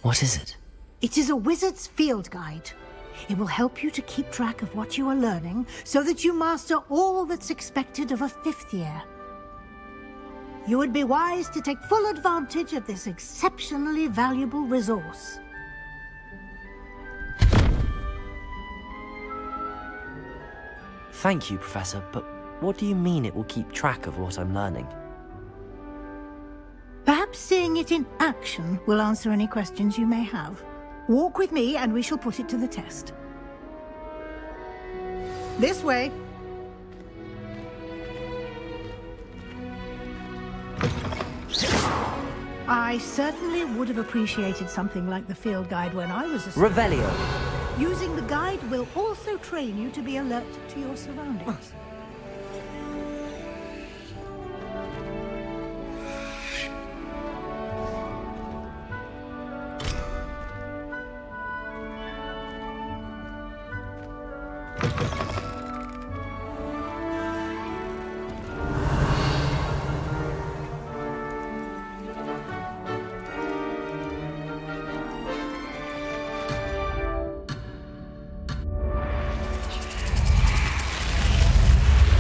What is it? It is a wizard's field guide. It will help you to keep track of what you are learning so that you master all that's expected of a 5th year. You would be wise to take full advantage of this exceptionally valuable resource. Thank you, Professor, but what do you mean it will keep track of what I'm learning? Perhaps seeing it in action will answer any questions you may have. Walk with me and we shall put it to the test. This way. I certainly would have appreciated something like the field guide when I was a student. Revelio. Using the guide will also train you to be alert to your surroundings.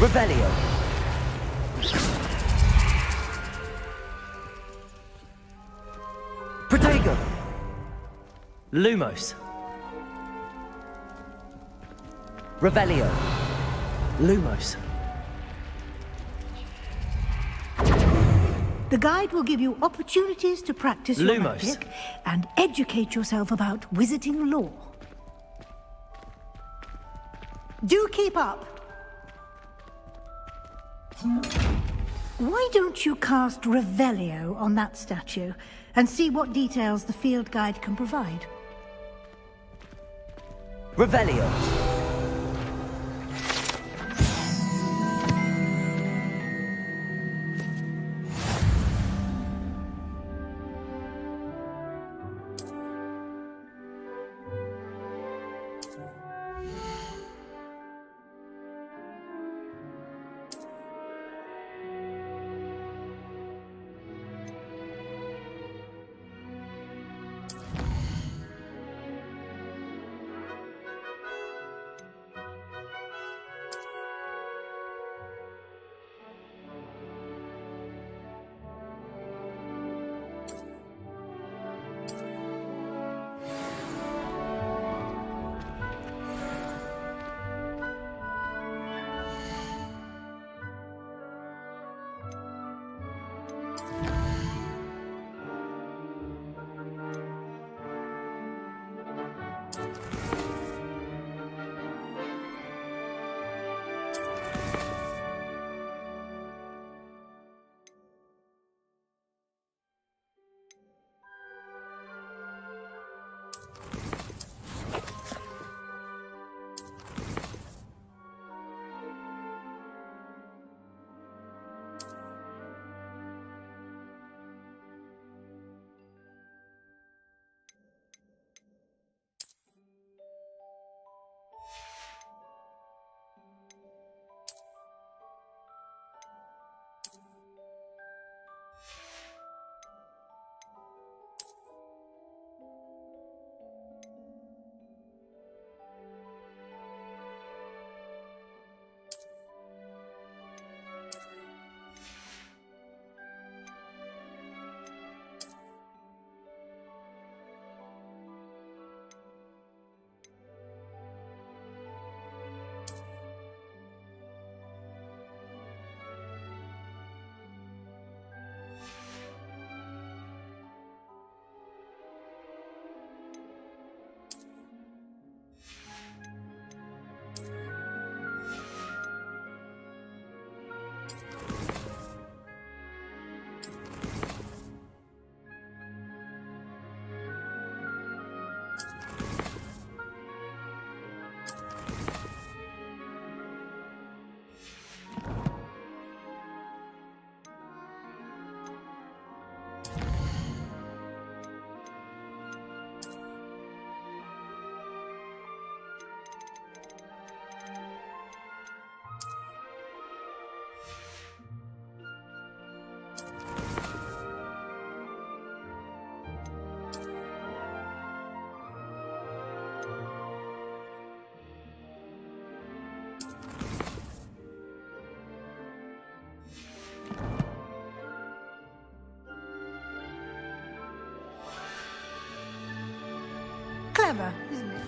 Revelio. Protego. Lumos. Revelio. Lumos. The guide will give you opportunities to practice your Lumos. magic and educate yourself about wizarding lore. Do keep up. Why don't you cast Revelio on that statue and see what details the field guide can provide? Revelio. Clever, isn't it?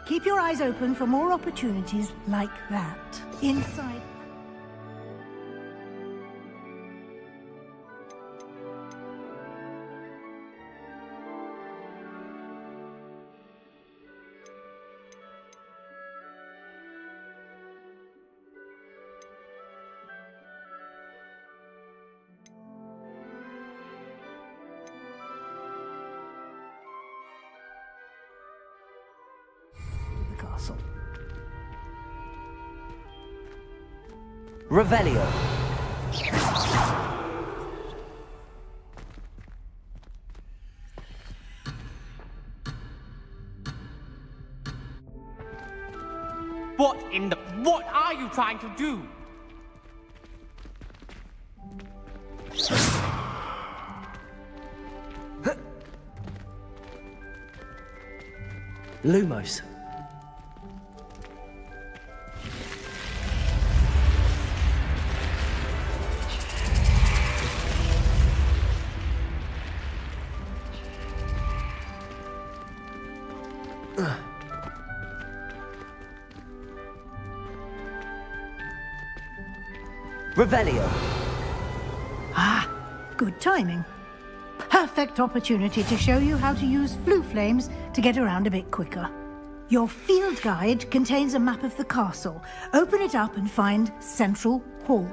Keep your eyes open for more opportunities like that. Inside. Castle. Revelio. What are you trying to do? Lumos. Revelio. Ah, good timing. perfect opportunity to show you how to use flue flames to get around a bit quicker. Your field guide contains a map of the castle. Open it up and find Central Hall.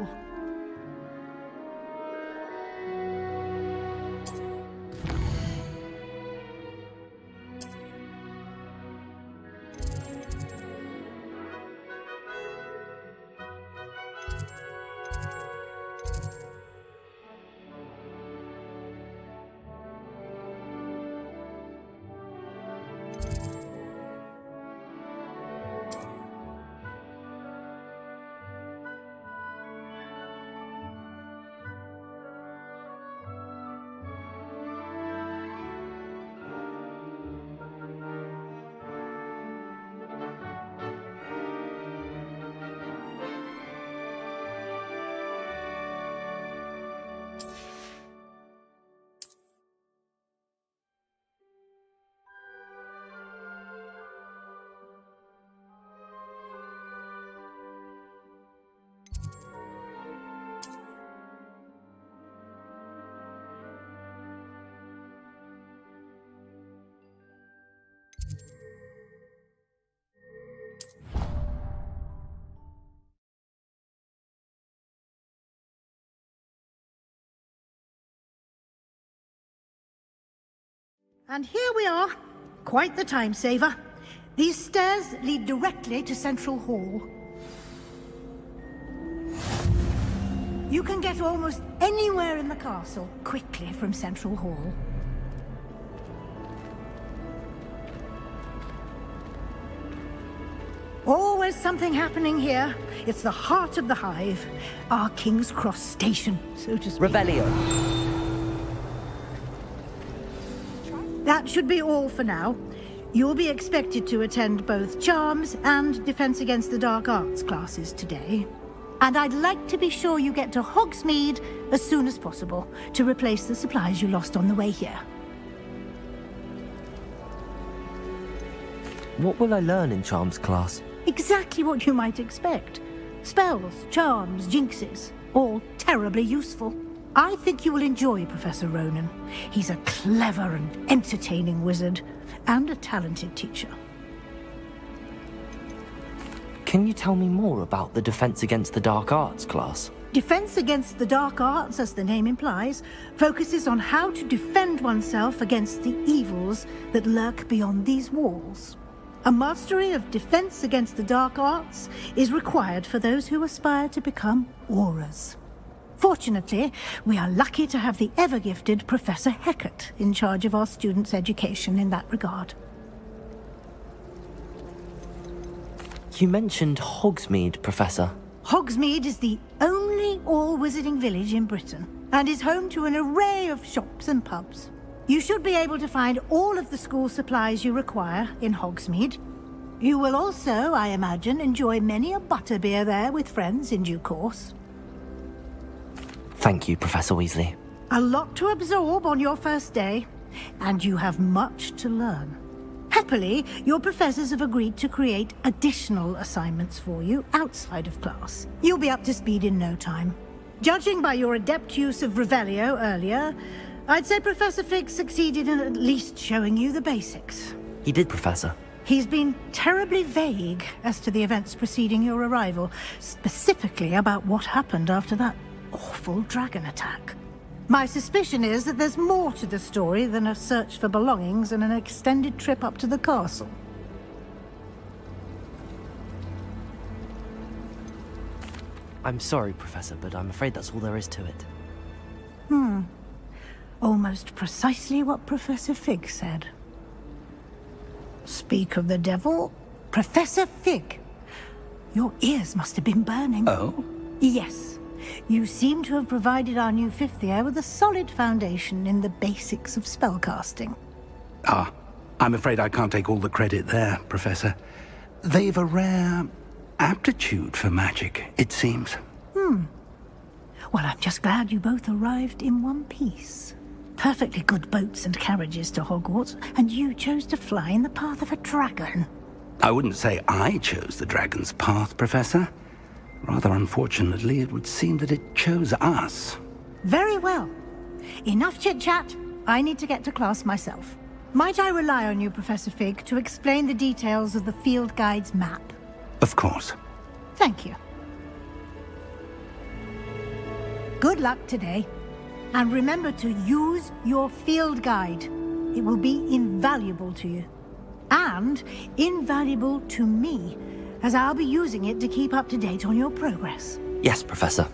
And here we are. Quite the time saver. These stairs lead directly to Central Hall. You can get almost anywhere in the castle quickly from Central Hall. Always something happening here. It's the heart of the hive. Our King's Cross station, so to speak. Revelio. That should be all for now. You'll be expected to attend both Charms and Defense Against the Dark Arts classes today. And I'd like to be sure you get to Hogsmeade as soon as possible to replace the supplies you lost on the way here. What will I learn in Charms class? Exactly what you might expect. Spells, charms, jinxes, all terribly useful. I think you will enjoy Professor Ronan. He's a clever and entertaining wizard, and a talented teacher. Can you tell me more about the Defense Against the Dark Arts class? Defense Against the Dark Arts, as the name implies, focuses on how to defend oneself against the evils that lurk beyond these walls. A mastery of Defense Against the Dark Arts is required for those who aspire to become Auras. Fortunately, we are lucky to have the ever-gifted Professor Hecat in charge of our students' education in that regard. You mentioned Hogsmeade, Professor. Hogsmeade is the only all-wizarding village in Britain, and is home to an array of shops and pubs. You should be able to find all of the school supplies you require in Hogsmeade. You will also, I imagine, enjoy many a butterbeer there with friends in due course. Thank you, Professor Weasley. A lot to absorb on your first day, and you have much to learn. Happily, your professors have agreed to create additional assignments for you outside of class. You'll be up to speed in no time. Judging by your adept use of Revelio earlier, I'd say Professor Fig succeeded in at least showing you the basics. He did, Professor. He's been terribly vague as to the events preceding your arrival, specifically about what happened after that awful dragon attack. My suspicion is that there's more to the story than a search for belongings and an extended trip up to the castle. I'm sorry, Professor, but I'm afraid that's all there is to it. Almost precisely what Professor Fig said. Speak of the devil, Professor Fig. Your ears must have been burning. Oh? Yes. You seem to have provided our new fifth year with a solid foundation in the basics of spellcasting. Ah, I'm afraid I can't take all the credit there, Professor. They've a rare aptitude for magic, it seems. Well, I'm just glad you both arrived in one piece. Perfectly good boats and carriages to Hogwarts, and you chose to fly in the path of a dragon. I wouldn't say I chose the dragon's path, Professor. Rather unfortunately, it would seem that it chose us. Very well. Enough chit-chat. I need to get to class myself. Might I rely on you, Professor Fig, to explain the details of the field guide's map? Of course. Thank you. Good luck today. And remember to use your field guide. It will be invaluable to you. And invaluable to me, as I'll be using it to keep up to date on your progress. Yes, Professor.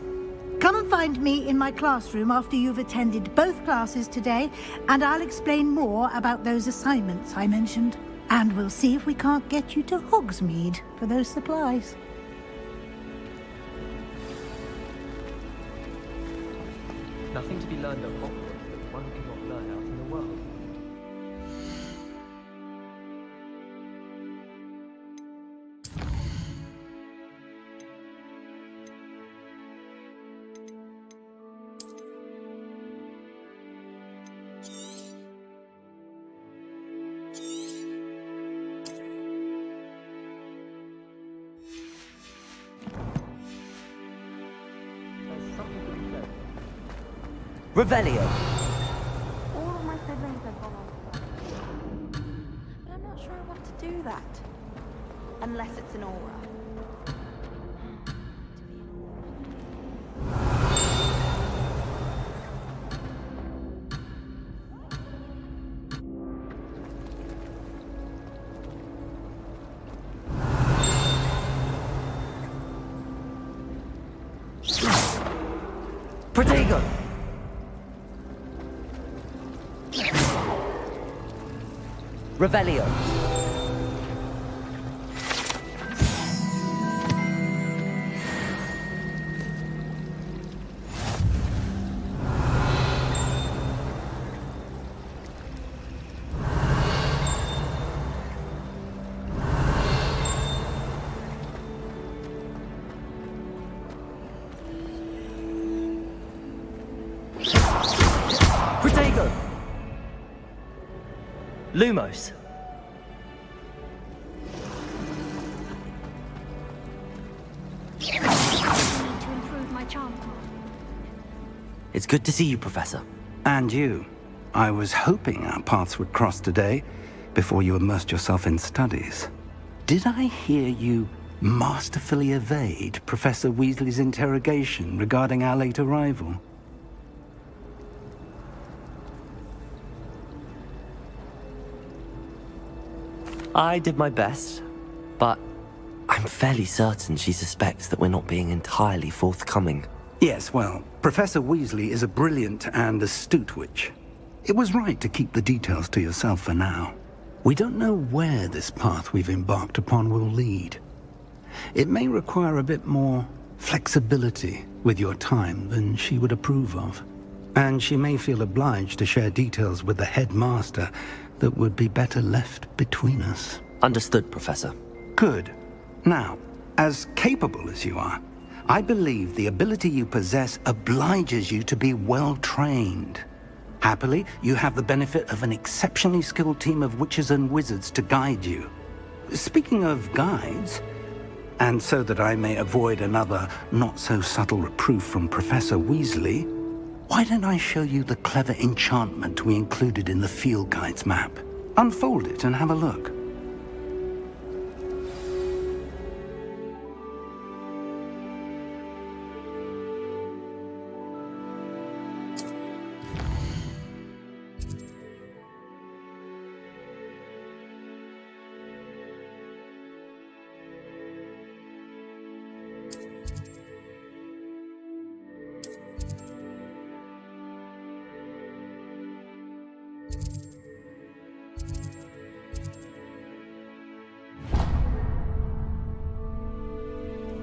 Come and find me in my classroom after you've attended both classes today, and I'll explain more about those assignments I mentioned. And we'll see if we can't get you to Hogsmeade for those supplies. Nothing to be learned at Hogwarts that one cannot learn out in the world. There's something to be said. Revelio. All of my siblings have gone on. But I'm not sure I want to do that. Unless it's an aura. Protego. Revelio. Protego. Lumos. To improve my charm card. It's good to see you, Professor. And you. I was hoping our paths would cross today, before you immersed yourself in studies. Did I hear you masterfully evade Professor Weasley's interrogation regarding our late arrival? I did my best, but I'm fairly certain she suspects that we're not being entirely forthcoming. Yes, well, Professor Weasley is a brilliant and astute witch. It was right to keep the details to yourself for now. We don't know where this path we've embarked upon will lead. It may require a bit more flexibility with your time than she would approve of. And she may feel obliged to share details with the headmaster that would be better left between us. Understood, Professor. Good. Now, as capable as you are, I believe the ability you possess obliges you to be well-trained. Happily, you have the benefit of an exceptionally skilled team of witches and wizards to guide you. Speaking of guides, and so that I may avoid another not-so-subtle reproof from Professor Weasley, why don't I show you the clever enchantment we included in the field guide's map? Unfold it and have a look.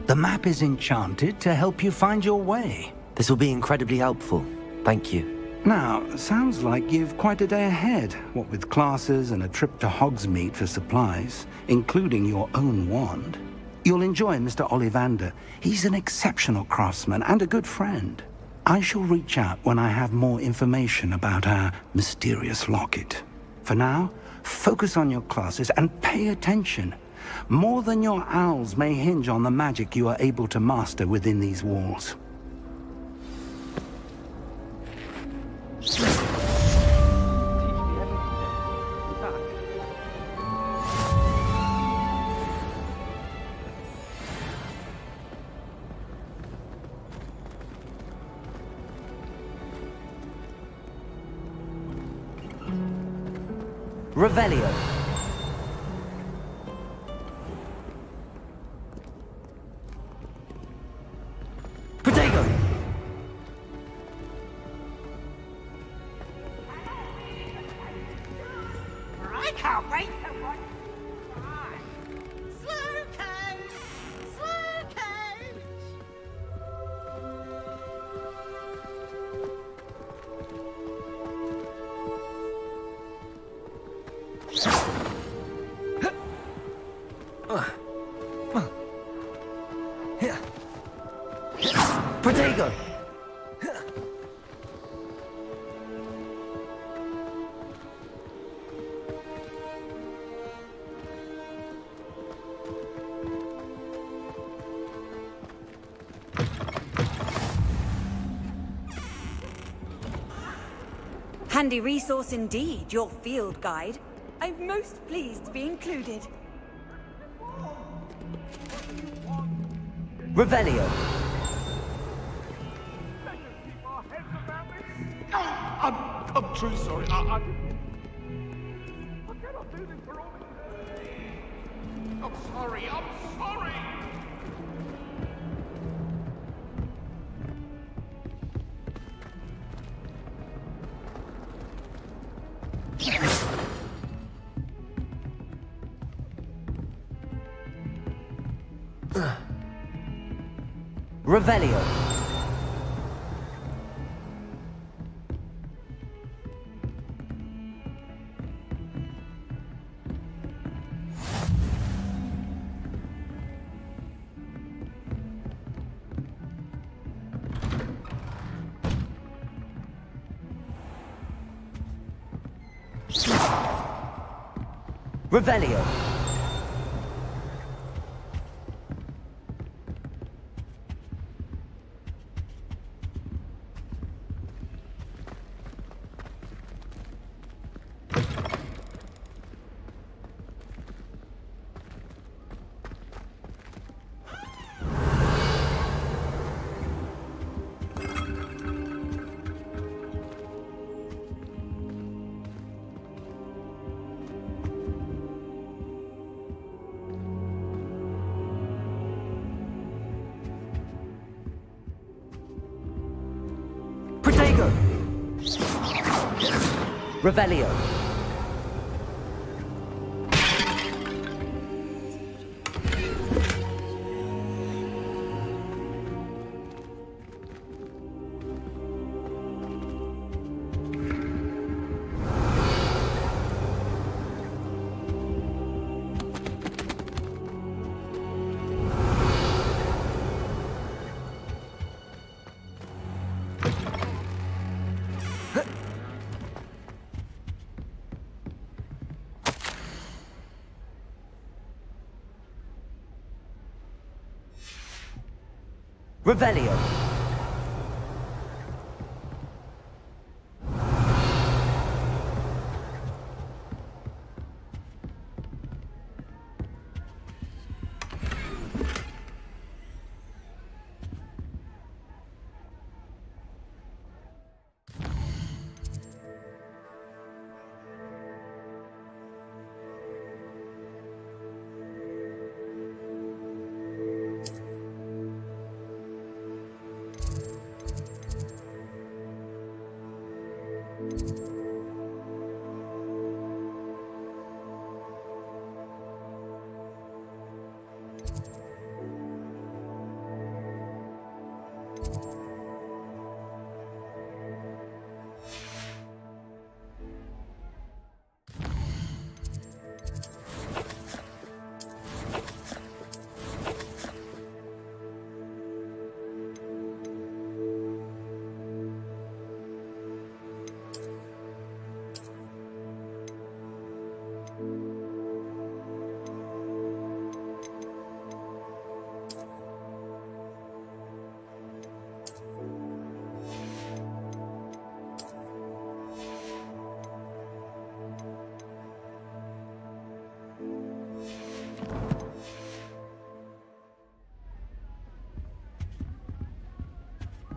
The map is enchanted to help you find your way. This will be incredibly helpful. Thank you. Now, sounds like you've quite a day ahead, what with classes and a trip to Hogsmeade for supplies, including your own wand. You'll enjoy Mr. Ollivander. He's an exceptional craftsman and a good friend. I shall reach out when I have more information about our mysterious locket. For now, focus on your classes and pay attention. More than your owls may hinge on the magic you are able to master within these walls. Revelio. Protego. I can't wait to watch. Slow coach! Slow coach! Protego. Handy resource indeed, your field guide. I'm most pleased to be included. Revelio. I'm truly sorry. I cannot do this for all the... I'm sorry. Revelio. Revelio. Protego. Revelio. Revelio.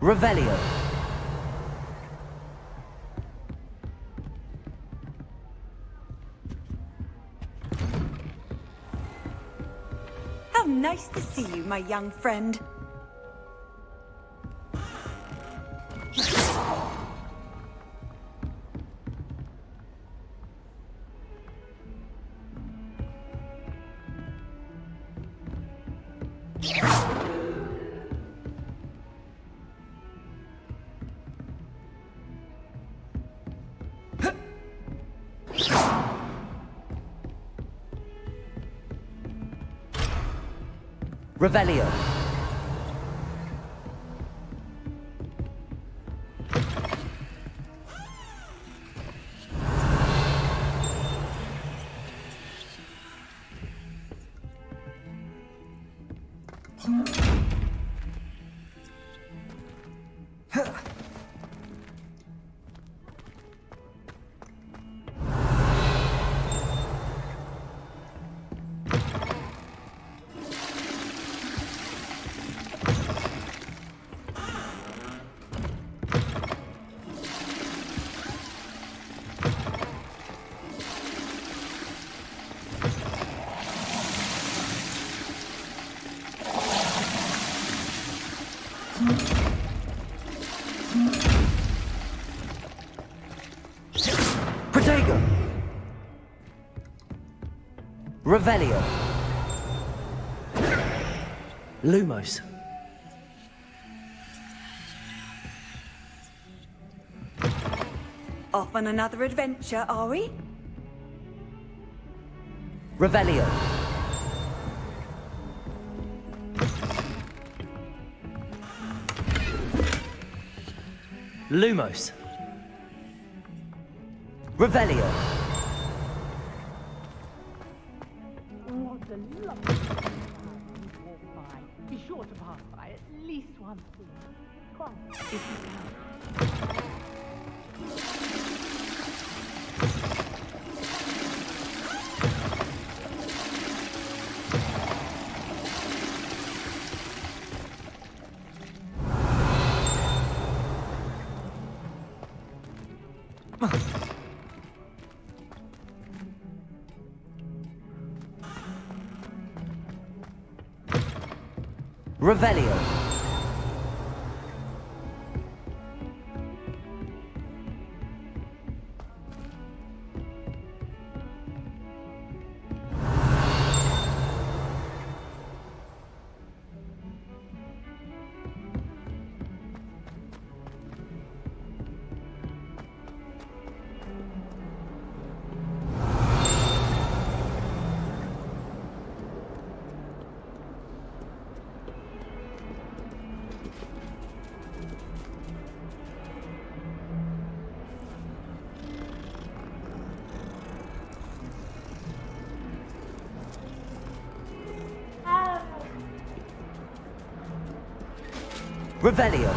Revelio. How nice to see you, my young friend. Revelio. Protego. Revelio. Lumos. Off on another adventure, are we? Revelio. Lumos. Revelio. What a lovely walk by. Be sure to pass by at least once a week. Twice, if you can. Revelio. Revelio.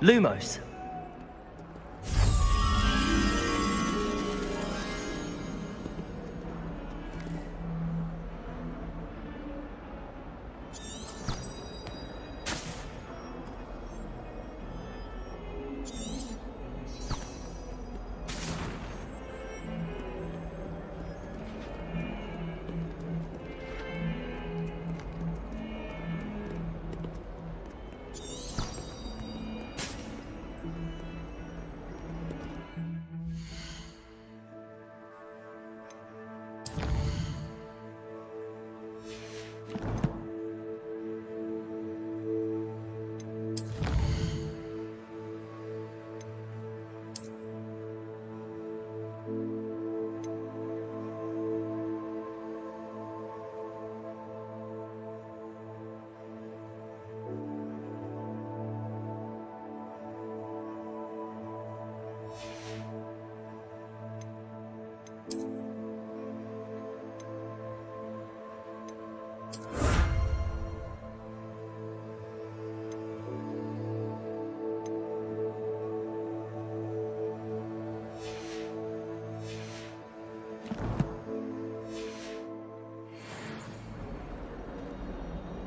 Lumos.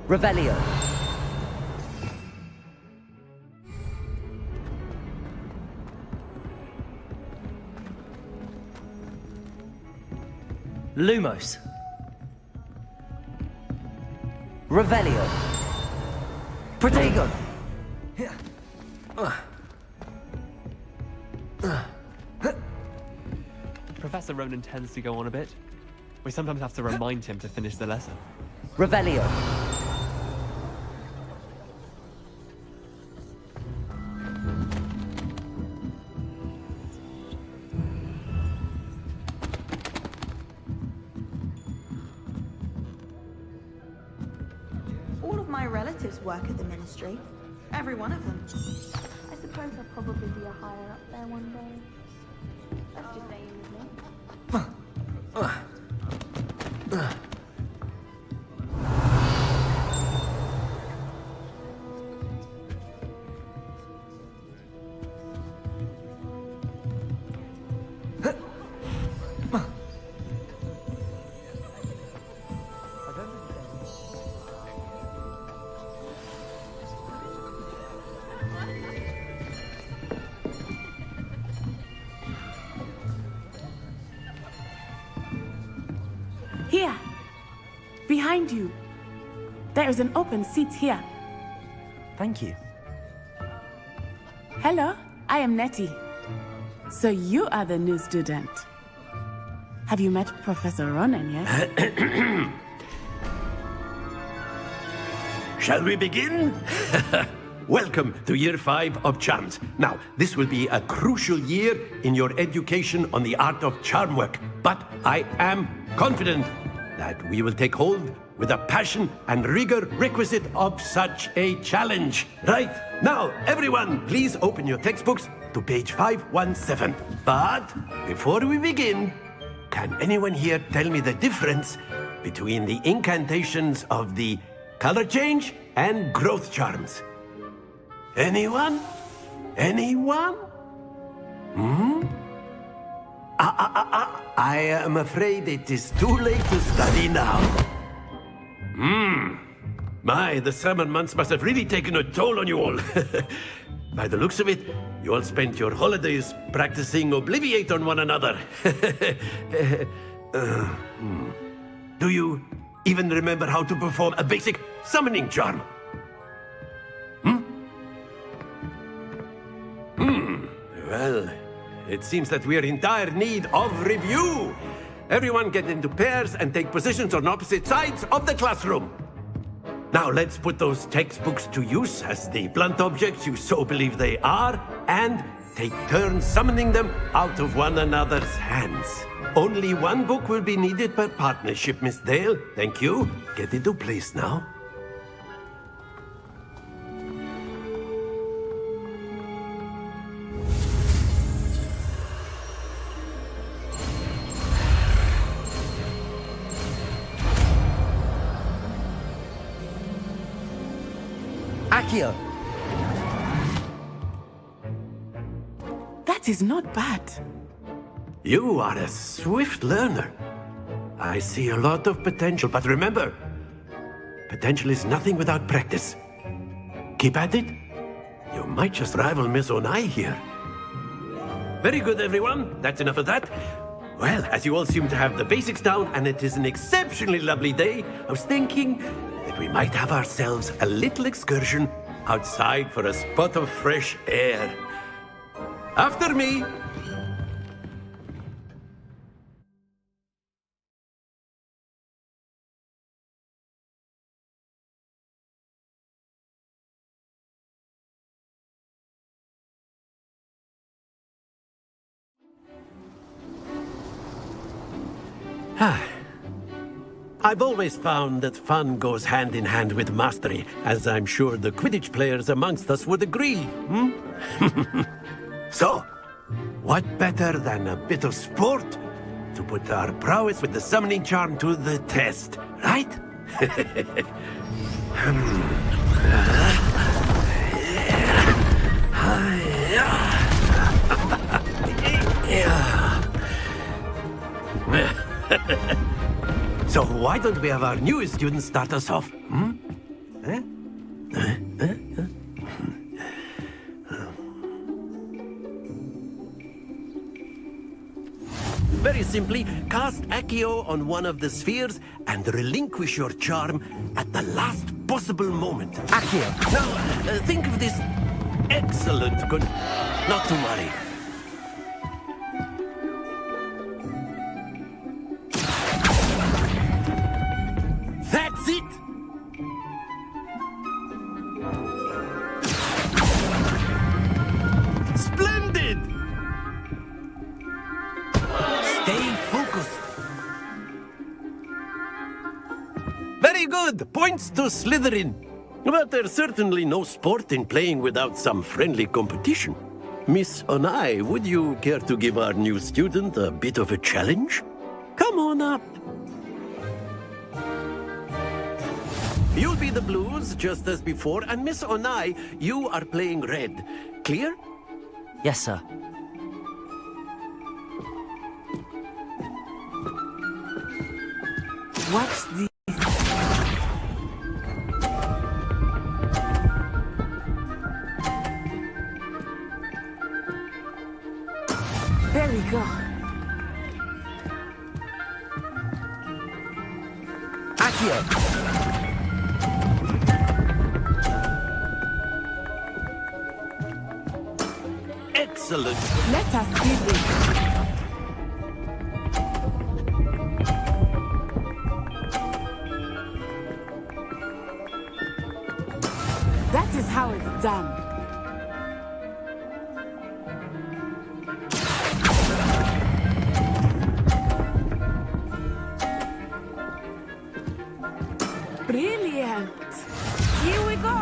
Revelio. Lumos. Revelio. Protego. Professor Ronan tends to go on a bit. We sometimes have to remind him to finish the lesson. Revelio. All of my relatives work at the ministry. Every one of them. I suppose I'll probably be a higher up there one day. That's just aim with me. Here. Behind you. There is an open seat here. Thank you. Hello, I am Nettie. So you are the new student. Have you met Professor Ronan yet? Shall we begin? Welcome to Year 5 of Charms. Now, this will be a crucial year in your education on the art of charm work, but I am confident that we will take hold with the passion and rigor requisite of such a challenge. Right, now, everyone, please open your textbooks to page 517. But before we begin, can anyone here tell me the difference between the incantations of the color change and growth charms? Anyone? Anyone? I am afraid it is too late to study now. My, the summer months must have really taken a toll on you all. By the looks of it, you all spent your holidays practicing Obliviate on one another. Do you even remember how to perform a basic summoning charm? Well, it seems that we are in dire need of review. Everyone get into pairs and take positions on opposite sides of the classroom. Now let's put those textbooks to use as the blunt objects you so believe they are, and take turns summoning them out of one another's hands. Only one book will be needed per partnership, Miss Dale. Thank you. Get into place now. Accio. That is not bad. You are a swift learner. I see a lot of potential, but remember, potential is nothing without practice. Keep at it. You might just rival Miss Onai here. Very good, everyone. That's enough of that. Well, as you all seem to have the basics down, and it is an exceptionally lovely day, I was thinking that we might have ourselves a little excursion outside for a spot of fresh air. After me. I've always found that fun goes hand in hand with mastery, as I'm sure the Quidditch players amongst us would agree. So, what better than a bit of sport to put our prowess with the summoning charm to the test, right? So why don't we have our newest student start us off? Very simply, cast Accio on one of the spheres and relinquish your charm at the last possible moment. Accio. Now, think of this. Excellent. Good. Not to worry. That's it! Splendid! Stay focused. Very good! Points to Slytherin. But there's certainly no sport in playing without some friendly competition. Miss Onai, would you care to give our new student a bit of a challenge? Come on up. You'll be the blues, just as before, and Miss Onai, you are playing red. Clear? Yes, sir. What's this? There we go. Accio! Excellent. Let us see this. That is how it's done. Brilliant. Here we go.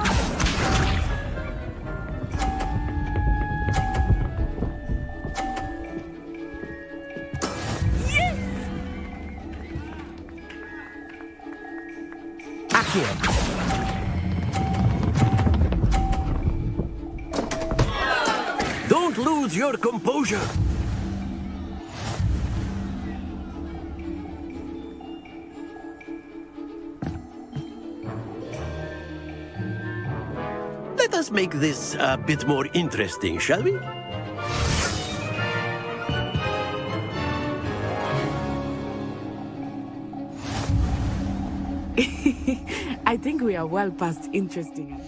Don't lose your composure. Let us make this a bit more interesting, shall we? I think we are well past interesting.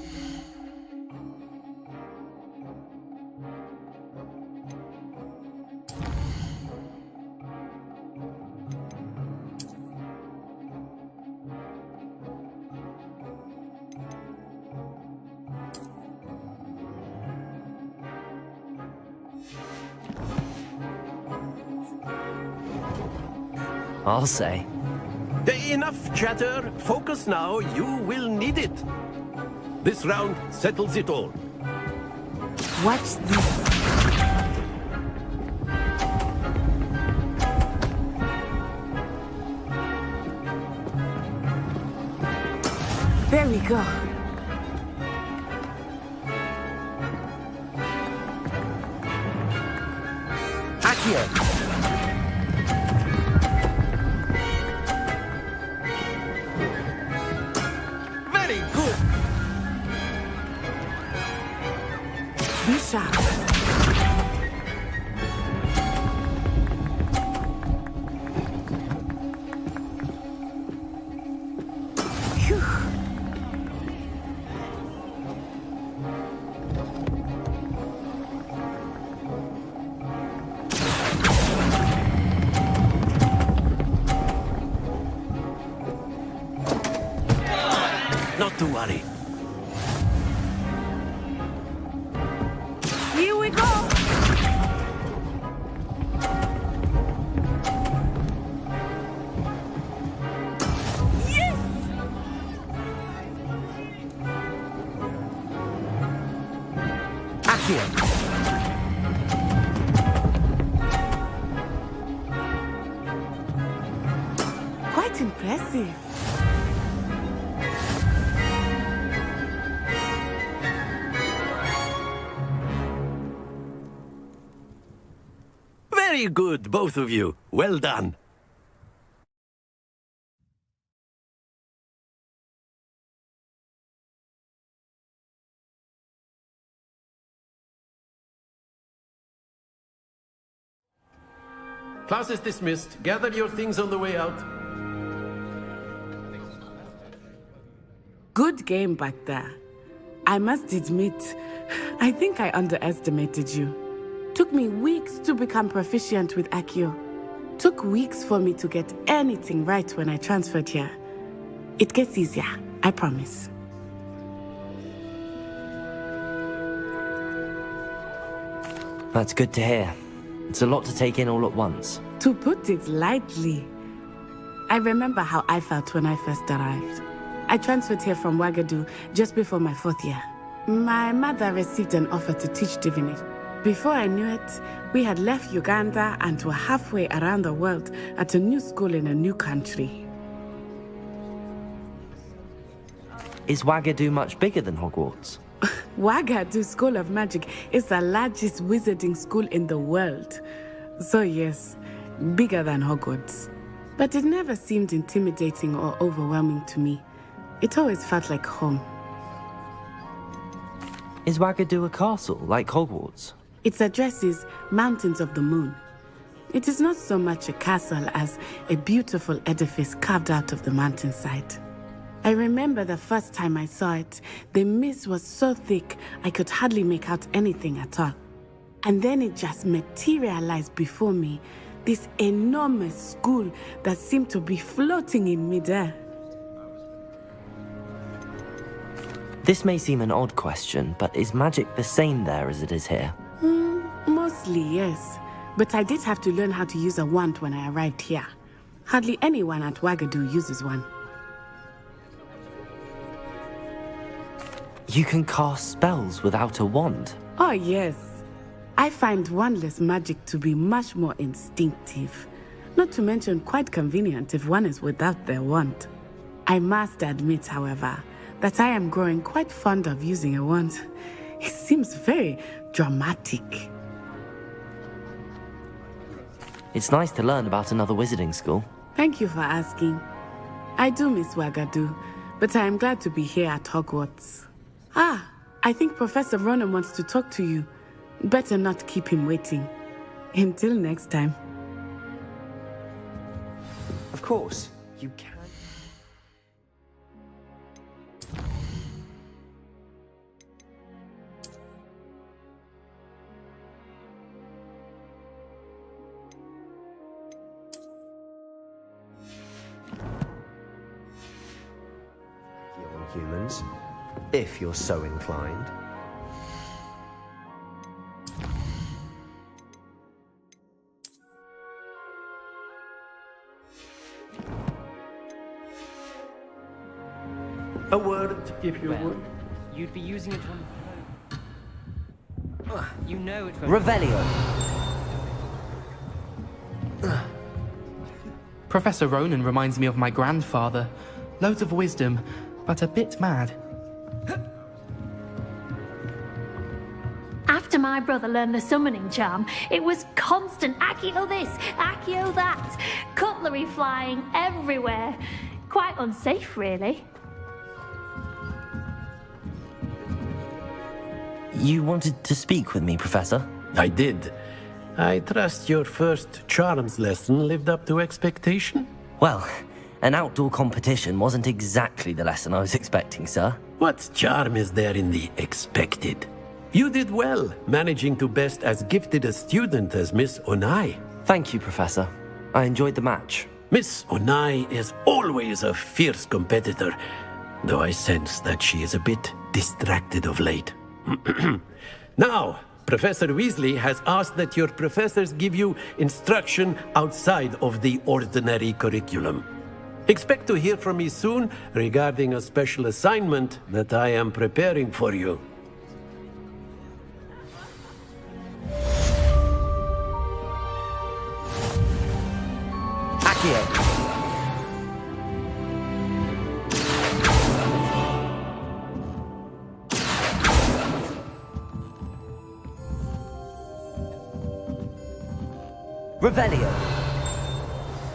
I'll say. Enough chatter. Focus now. You will need it. This round settles it all. Watch this. There we go. Accio! Very good. Be sharp. Phew. Not to worry. Here we go. Yes! Accio! Quite impressive. Very good, both of you. Well done. Class is dismissed. Gather your things on the way out. Good game back there. I must admit, I think I underestimated you. Took me weeks to become proficient with Accio. Took weeks for me to get anything right when I transferred here. It gets easier, I promise. That's good to hear. It's a lot to take in all at once. To put it lightly, I remember how I felt when I first arrived. I transferred here from Wagadu just before my 4th year. My mother received an offer to teach divinity. Before I knew it, we had left Uganda and were halfway around the world at a new school in a new country. Is Wagadu much bigger than Hogwarts? Wagadu School of Magic is the largest wizarding school in the world. So yes, bigger than Hogwarts. But it never seemed intimidating or overwhelming to me. It always felt like home. Is Wagadu a castle, like Hogwarts? Its address is Mountains of the Moon. It is not so much a castle as a beautiful edifice carved out of the mountainside. I remember the first time I saw it, the mist was so thick I could hardly make out anything at all. And then it just materialized before me, this enormous school that seemed to be floating in midair. This may seem an odd question, but is magic the same there as it is here? Mostly, yes. But I did have to learn how to use a wand when I arrived here. Hardly anyone at Wagadu uses one. You can cast spells without a wand? Oh, yes. I find wandless magic to be much more instinctive. Not to mention quite convenient if one is without their wand. I must admit, however, that I am growing quite fond of using a wand. It seems very dramatic. It's nice to learn about another wizarding school. Thank you for asking. I do miss Wagadu, but I am glad to be here at Hogwarts. Ah, I think Professor Ronan wants to talk to you. Better not keep him waiting. Until next time. Of course, you can. Young humans, if you're so inclined. A word, if you would. You'd be using it on... You know it won't... Revelio! Professor Ronan reminds me of my grandfather. Loads of wisdom, but a bit mad. After my brother learned the summoning charm, it was constant Accio this, Accio that, cutlery flying everywhere. Quite unsafe, really. You wanted to speak with me, Professor? I did. I trust your first charms lesson lived up to expectation? Well, an outdoor competition wasn't exactly the lesson I was expecting, sir. What charm is there in the expected? You did well, managing to best as gifted a student as Miss Onai. Thank you, Professor. I enjoyed the match. Miss Onai is always a fierce competitor, though I sense that she is a bit distracted of late. Now, Professor Weasley has asked that your professors give you instruction outside of the ordinary curriculum. Expect to hear from me soon regarding a special assignment that I am preparing for you. Accio! Revelio!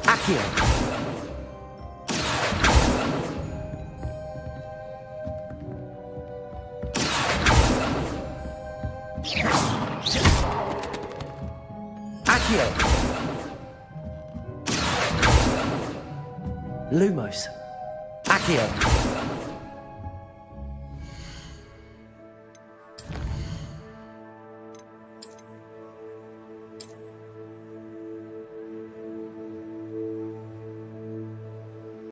Accio! Accio! Lumos! Accio!